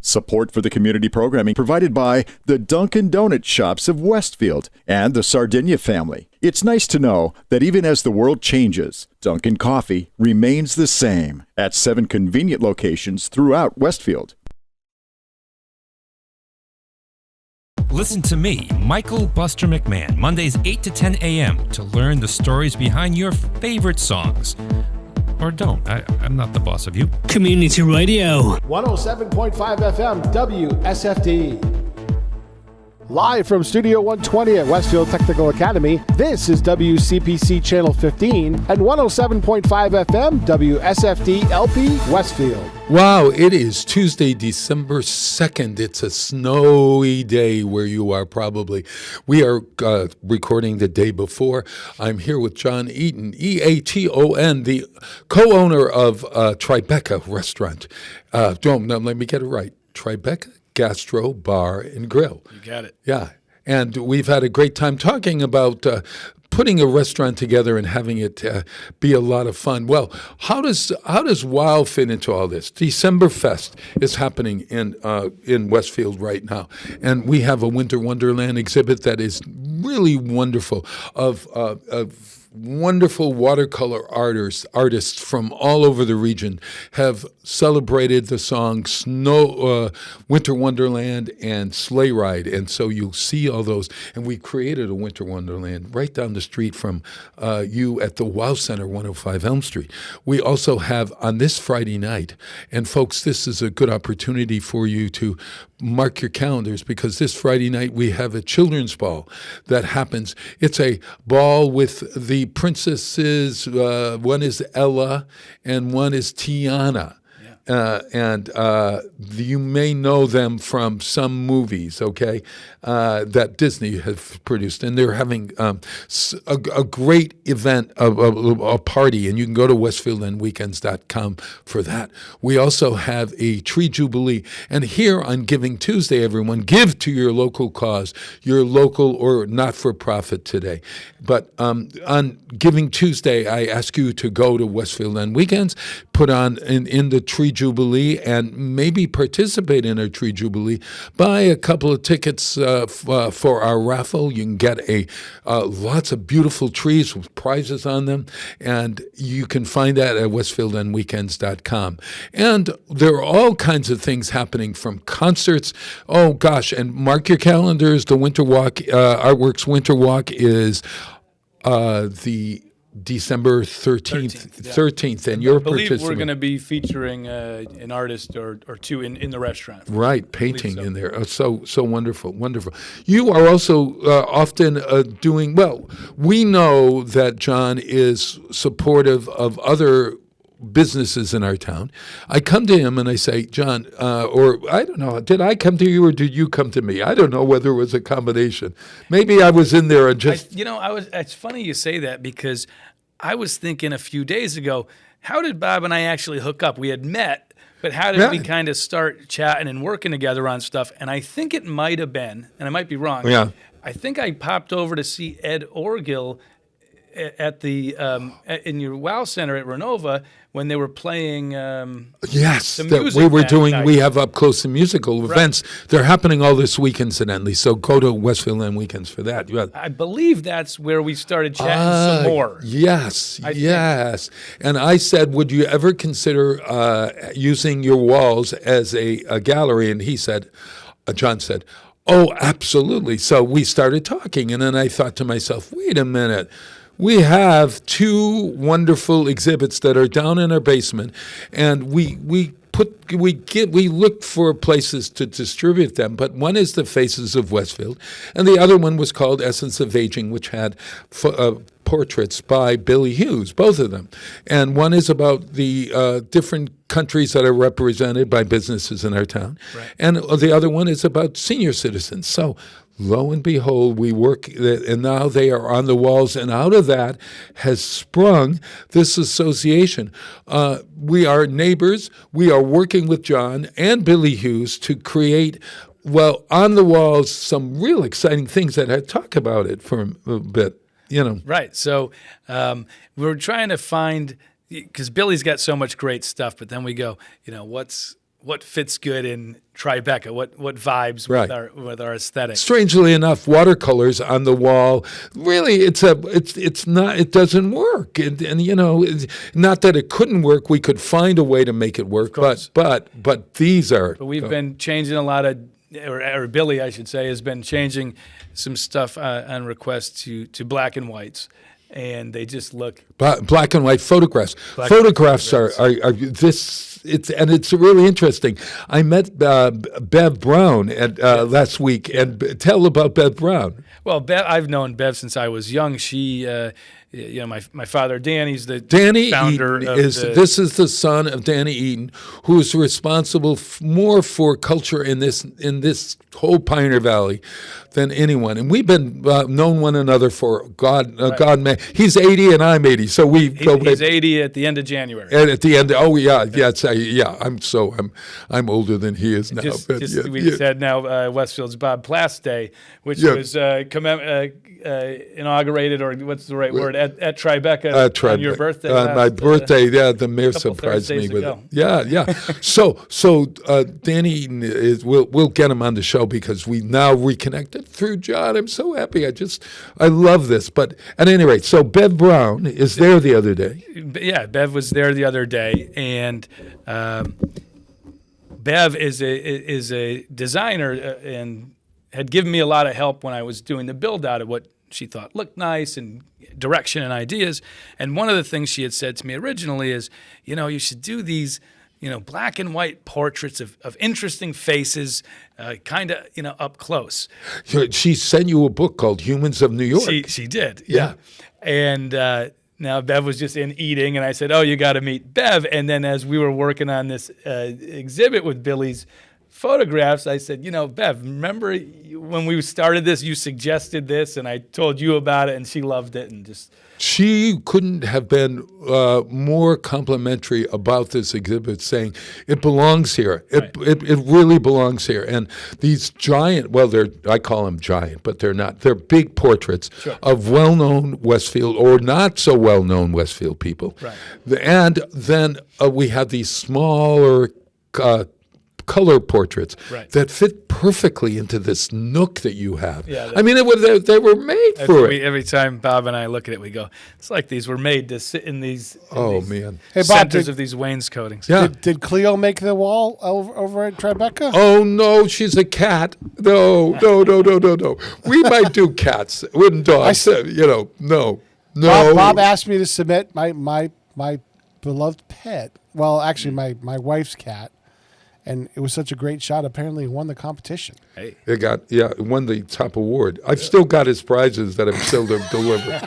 Support for the community programming provided by the Dunkin' Donuts shops of Westfield and the Sardinia family. It's nice to know that even as the world changes, Dunkin' Coffee remains the same at 7 convenient locations throughout Westfield. Listen to me, Michael Buster McMahon, Mondays 8 to 10 a.m. to learn the stories behind your favorite songs. Or don't. I'm not the boss of you. Community Radio. 107.5 FM WSFD. Live from Studio 120 at Westfield Technical Academy, this is WCPC Channel 15 and 107.5 FM WSFD-LP Westfield. Wow, it is Tuesday, December 2nd. It's a snowy day where you are probably. We are recording the day before. I'm here with John Eaton, E-A-T-O-N, the co-owner of Tribeca Restaurant. Let me get it right. Tribeca Gastro Bar and Grill. You got it. Yeah, and we've had a great time talking about putting a restaurant together and having it be a lot of fun. Well, how does WOW fit into all this? December Fest is happening in Westfield right now, and we have a Winter Wonderland exhibit that is really wonderful of wonderful watercolor artists from all over the region have celebrated the song Winter Wonderland and Sleigh Ride, and so you'll see all those. And we created a Winter Wonderland right down the street from you at the WOW Center, 105 Elm Street. We also have on this Friday night, and folks, this is a good opportunity for you to mark your calendars, because this Friday night we have a children's ball that happens. It's a ball with the princesses. One is Ella and one is Tiana. And you may know them from some movies, okay, that Disney has produced. And they're having a great event, a party, and you can go to westfieldandweekends.com for that. We also have a tree jubilee. And here on Giving Tuesday, everyone, give to your local cause, your local or not-for-profit today. But on Giving Tuesday, I ask you to go to Westfield and Weekends, put on in the Tree Jubilee, and maybe participate in our Tree Jubilee. Buy a couple of tickets for our raffle. You can get lots of beautiful trees with prizes on them, and you can find that at westfieldandweekends.com. And there are all kinds of things happening, from concerts. Oh gosh, and mark your calendars. The Winter Walk, Artworks Winter Walk is the December 13th, and you're I believe participating. we're going to be featuring an artist or two in the restaurant. Right, painting in there. So wonderful. You are also often doing, well, we know that John is supportive of other businesses in our town. I come to him and I say, John, or I don't know, did I come to you or did you come to me? I don't know whether it was a combination. Maybe I was in there and just... It's funny you say that, because I was thinking a few days ago, how did Bob and I actually hook up? We had met, but how did we kind of start chatting and working together on stuff? And I think it might have been, and I might be wrong, I think I popped over to see Ed Orgill at the in your WOW Center at Renova when they were playing yes, music we were doing night. We have up close and musical events. They're happening all this week, incidentally, so go to Westfield and Weekends for that. I believe that's where we started chatting some more. Yes. And I said, would you ever consider using your walls as a gallery? And he said, John said, oh, absolutely. So we started talking, and then I thought to myself, wait a minute. We have two wonderful exhibits that are down in our basement, and we looked for places to distribute them. But one is the Faces of Westfield, and the other one was called Essence of Aging, which had portraits by Billy Hughes, both of them. And one is about the different countries that are represented by businesses in our town, and the other one is about senior citizens. So lo and behold, we work, and now they are on the walls, and out of that has sprung this association. We are neighbors. We are working with John and Billy Hughes to create, well, on the walls, some real exciting things that I talk about it for a bit, Right. So we were trying to find, because Billy's got so much great stuff, but then we go, what's what fits good in Tribeca, what vibes Right. with our aesthetic. Strangely enough, watercolors on the wall, really, it's not, it doesn't work. And not that it couldn't work, we could find a way to make it work, but these are. But we've been changing a lot of, or Billy, I should say, has been changing some stuff on request to black and whites. And they just look black and white photographs. Photographs are this. It's really interesting. I met Bev Brown last week, and tell about Bev Brown. Well, I've known Bev since I was young. She, my father Danny's the founder Eaton of this is the son of Danny Eaton, who is responsible more for culture in this whole Pioneer Valley than anyone. And we've been known one another for God may. He's 80 and I'm 80, so we go. He's 80 at the end of January. And at the end, I'm older than he is now. We said now Westfield's Bob Plass Day, which was inaugurated, or what's the right word, at Tribeca on your birthday. On my birthday, the mayor surprised me with it. Yeah. So Danny Eaton we'll get him on the show because we now reconnected through John. I'm so happy. I love this. But at any rate, so Bev Brown is there the other day. Yeah, Bev was there the other day, and Bev is a designer and had given me a lot of help when I was doing the build out of what she thought looked nice and direction and ideas. And one of the things she had said to me originally is, you should do these, black and white portraits of interesting faces, kind of, up close. She sent you a book called Humans of New York. She did, yeah. And now Bev was just in eating, and I said, oh, you got to meet Bev. And then as we were working on this exhibit with Billy's photographs, I said, Bev, remember when we started this, you suggested this, and I told you about it, and she loved it, and just. She couldn't have been more complimentary about this exhibit, saying it belongs here. It really belongs here. And these giant, I call them giant, but they're not. They're big portraits of well-known Westfield or not so well-known Westfield people. Right. And then we have these smaller color portraits that fit perfectly into this nook that you have. Yeah, I mean, they were made for it. Every time Bob and I look at it, we go, it's like these were made to sit in these man. Hey, Bob, centers of these wainscotings. Yeah. Did Cleo make the wall over at Tribeca? Oh, no, she's a cat. No. We might do cats. Wouldn't dogs. No. Bob asked me to submit my beloved pet. Well, actually, my wife's cat. And it was such a great shot. Apparently, it won the competition. Hey, it won the top award. I've still got his prizes that I'm still delivering.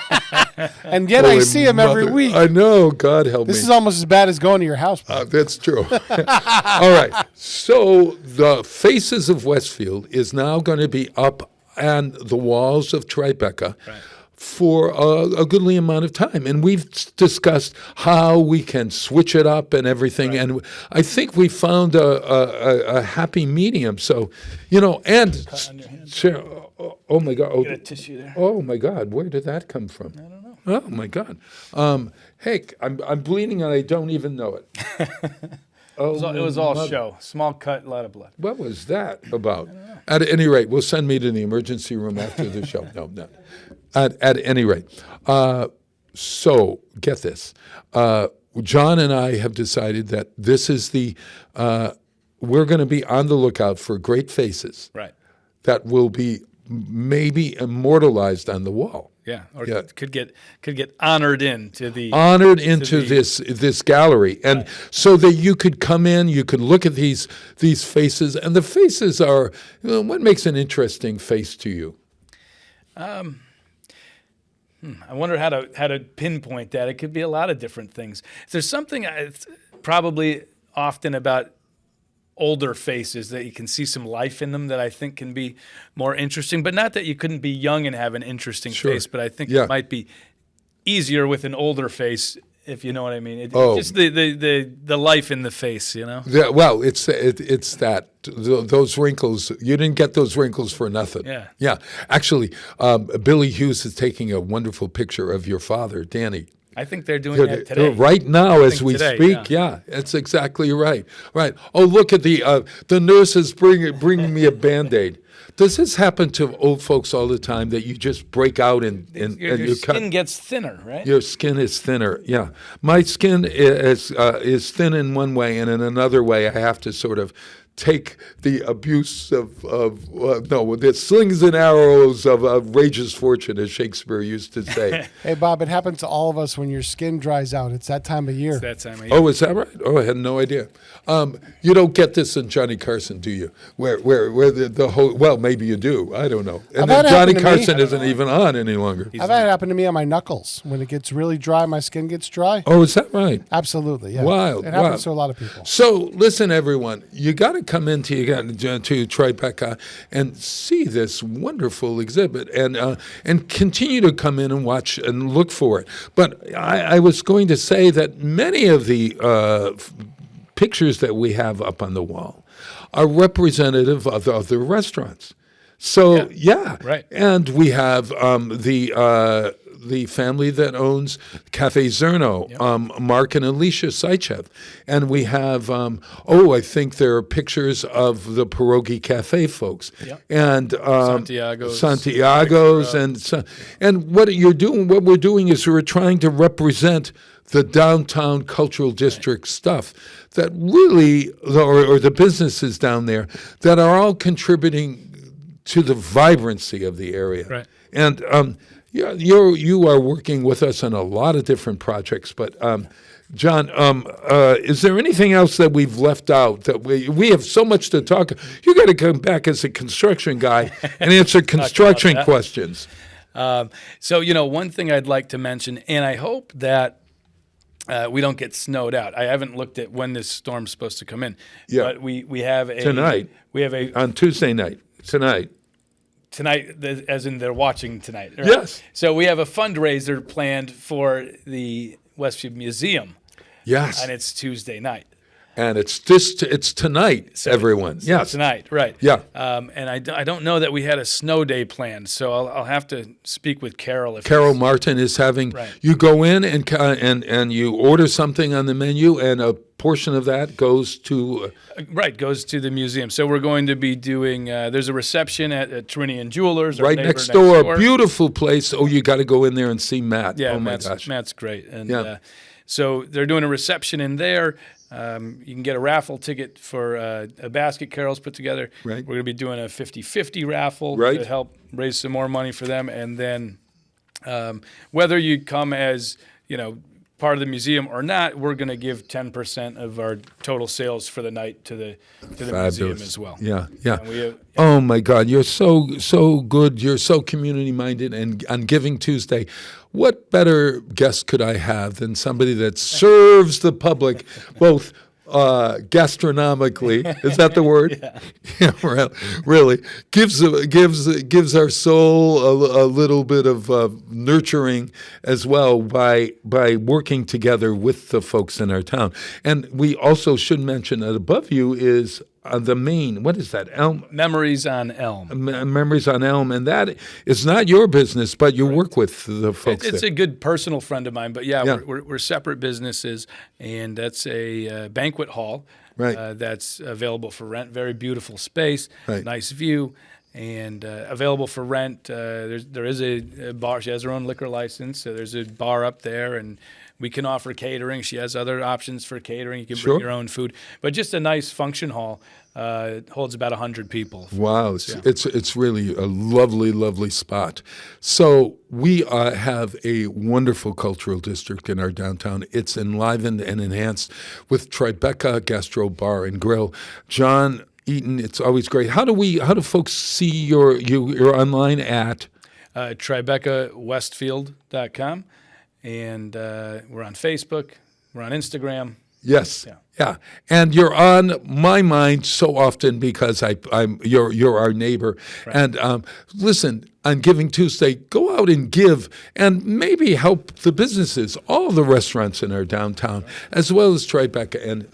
And yet I see him every week. I know. God help me. This is almost as bad as going to your house. That's true. All right. So the Faces of Westfield is now going to be up on the walls of Tribeca. Right. For a goodly amount of time. And we've discussed how we can switch it up and everything. Right. And I think we found a happy medium. So, and oh my God. Get a tissue there. Oh my God. Where did that come from? I don't know. Oh my God. Heck, I'm bleeding and I don't even know it. It was all show. Small cut, a lot of blood. What was that about? At any rate, we'll send me to the emergency room after the show. No. At any rate, so get this. John and I have decided that this is we're going to be on the lookout for great faces that will be maybe immortalized on the wall. Yeah, or could get honored into this gallery, and so that you could come in, you could look at these faces, and the faces are what makes an interesting face to you. I wonder how to pinpoint that. It could be a lot of different things. There's something probably often about older faces that you can see some life in them that I think can be more interesting, but not that you couldn't be young and have an interesting face, but I think it might be easier with an older face, if you know what I mean. Just the life in the face, Yeah, well, it's that those wrinkles. You didn't get those wrinkles for nothing. Yeah. Actually, Billy Hughes is taking a wonderful picture of your father, Danny. I think they're doing that today. Right now, as we today, speak, yeah, that's exactly right. Right. Oh, look at the nurses bringing me a Band-Aid. Does this happen to old folks all the time that you just break out and Your skin gets thinner, right? Your skin is thinner, yeah. My skin is thin in one way, and in another way, I have to sort of take the abuse of the slings and arrows of outrageous fortune, as Shakespeare used to say. Hey, Bob, it happens to all of us when your skin dries out. It's that time of year. It's that time of year. Oh, is that right? Oh, I had no idea. You don't get this in Johnny Carson, do you? Where the whole, well, maybe you do. I don't know. And then Johnny Carson isn't even on any longer. I've had it happen to me on my knuckles. When it gets really dry, my skin gets dry. Oh, is that right? Absolutely, yeah. Wild. It happens to a lot of people. So, listen, everyone, you got to come into to Tribeca and see this wonderful exhibit and continue to come in and watch and look for it. But I was going to say that many of the pictures that we have up on the wall are representative of the restaurants. So, yeah. Right. And we have the family that owns Cafe Zerno, Mark and Alicia Saichev. And we have, I think there are pictures of the Pierogi Cafe folks. Yep. And Santiago's. And what we're doing is we're trying to represent the downtown cultural district stuff that really, or the businesses down there that are all contributing to the vibrancy of the area. Right. And you are working with us on a lot of different projects, but John, is there anything else that we've left out? That we have so much to talk. You got to come back as a construction guy and answer construction questions. So, one thing I'd like to mention, and I hope that we don't get snowed out. I haven't looked at when this storm's supposed to come in. Yeah. But we have tonight. We have on Tuesday night. Tonight, as in they're watching tonight. Right? Yes. So we have a fundraiser planned for the Westfield Museum. Yes. And it's Tuesday night. And it's tonight, so everyone. Yes. Tonight, right. Yeah. And I don't know that we had a snow day planned, so I'll have to speak with Carol. Carol Martin is having, you go in and you order something on the menu, and a portion of that goes to... goes to the museum. So we're going to be doing, there's a reception at Trinian Jewelers. Right next door, beautiful place. Oh, you got to go in there and see Matt. Yeah, oh my gosh. Matt's great. And so they're doing a reception in there. You can get a raffle ticket for a basket Carol's put together. Right. We're going to be doing a 50-50 raffle to help raise some more money for them. And then whether you come as, part of the museum or not, we're going to give 10% of our total sales for the night to the museum as well. Yeah. Oh my God, you're so good. You're so community minded. And on Giving Tuesday, what better guest could I have than somebody that serves the public both gastronomically? Is that the word? Yeah, really gives our soul a little bit of nurturing as well by working together with the folks in our town. And we also should mention that above you is the main, what is that? Elm? Memories on Elm. Memories on Elm. And that is not your business, but you work with the folks It's there. a good personal friend of mine, but we're separate businesses, and that's a banquet hall that's available for rent. Very beautiful space, nice view, and available for rent. There is a bar. She has her own liquor license, so there's a bar up there, and we can offer catering. She has other options for catering. You can bring your own food. But just a nice function hall. Holds about 100 people. Wow. It's really a lovely, lovely spot. So we have a wonderful cultural district in our downtown. It's enlivened and enhanced with Tribeca Gastro Bar and Grill. John Eaton, it's always great. How do folks see your online at? TribecaWestfield.com. And we're on Facebook. We're on Instagram. Yes. Yeah. And you're on my mind so often because you're our neighbor. Right. And listen, on Giving Tuesday, go out and give and maybe help the businesses, all the restaurants in our downtown, as well as Tribeca. And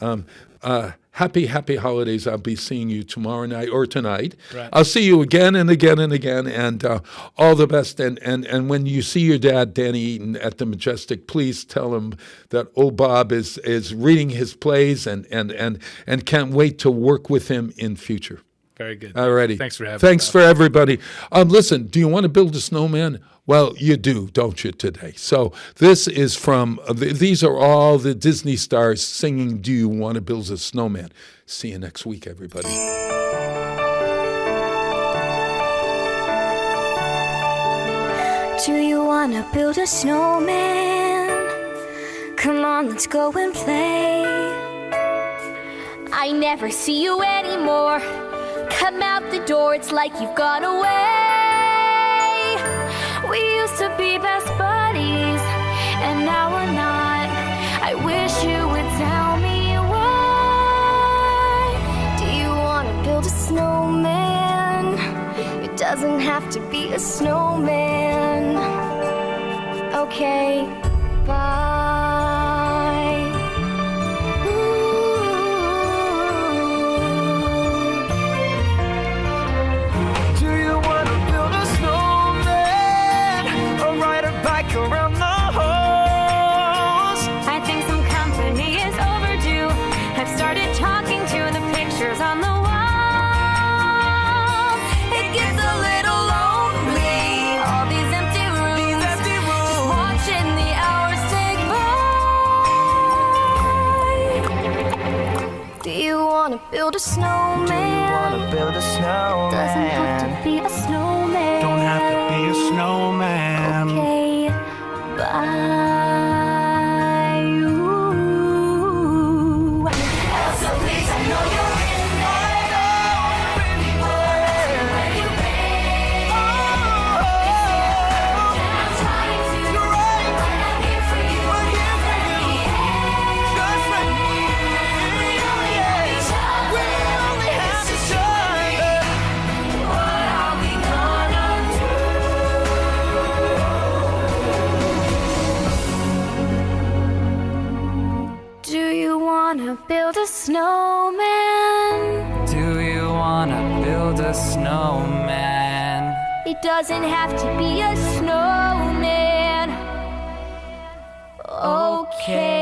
happy holidays. I'll be seeing you tomorrow night or tonight. Right. I'll see you again and again and again, and all the best. And when you see your dad, Danny Eaton, at the Majestic, please tell him that old Bob is reading his plays and can't wait to work with him in future. Very good. Alrighty. Thanks for having me. Thanks for everybody. Listen, do you want to build a snowman? Well, you do, don't you, today? So this is from, these are all the Disney stars singing Do You Want to Build a Snowman? See you next week, everybody. Do you wanna build a snowman? Come on, let's go and play. I never see you anymore. Come out the door, it's like you've gone away. We used to be best buddies, and now we're not. I wish you would tell me why. Do you wanna build a snowman? It doesn't have to be a snowman. Okay, bye. Do you wanna build a snowman or ride a bike around the halls? I think some company is overdue. I've started talking to the pictures on the wall. It gets a little lonely, all these empty rooms, just watching the hours tick by. Do you wanna build a snowman? Wanna build a snowman? Doesn't have to be a snowman. Don't have to be a snowman. Okay, bye. Ooh. Elsa, please, I know you're in there. Where you've been. And I'm trying to. But I'm here for you. Let me in. We only have each other. It's just you and me. What are we gonna do? Do you wanna build a snowman? Do you wanna build a snowman? It doesn't have to be a snowman. Okay.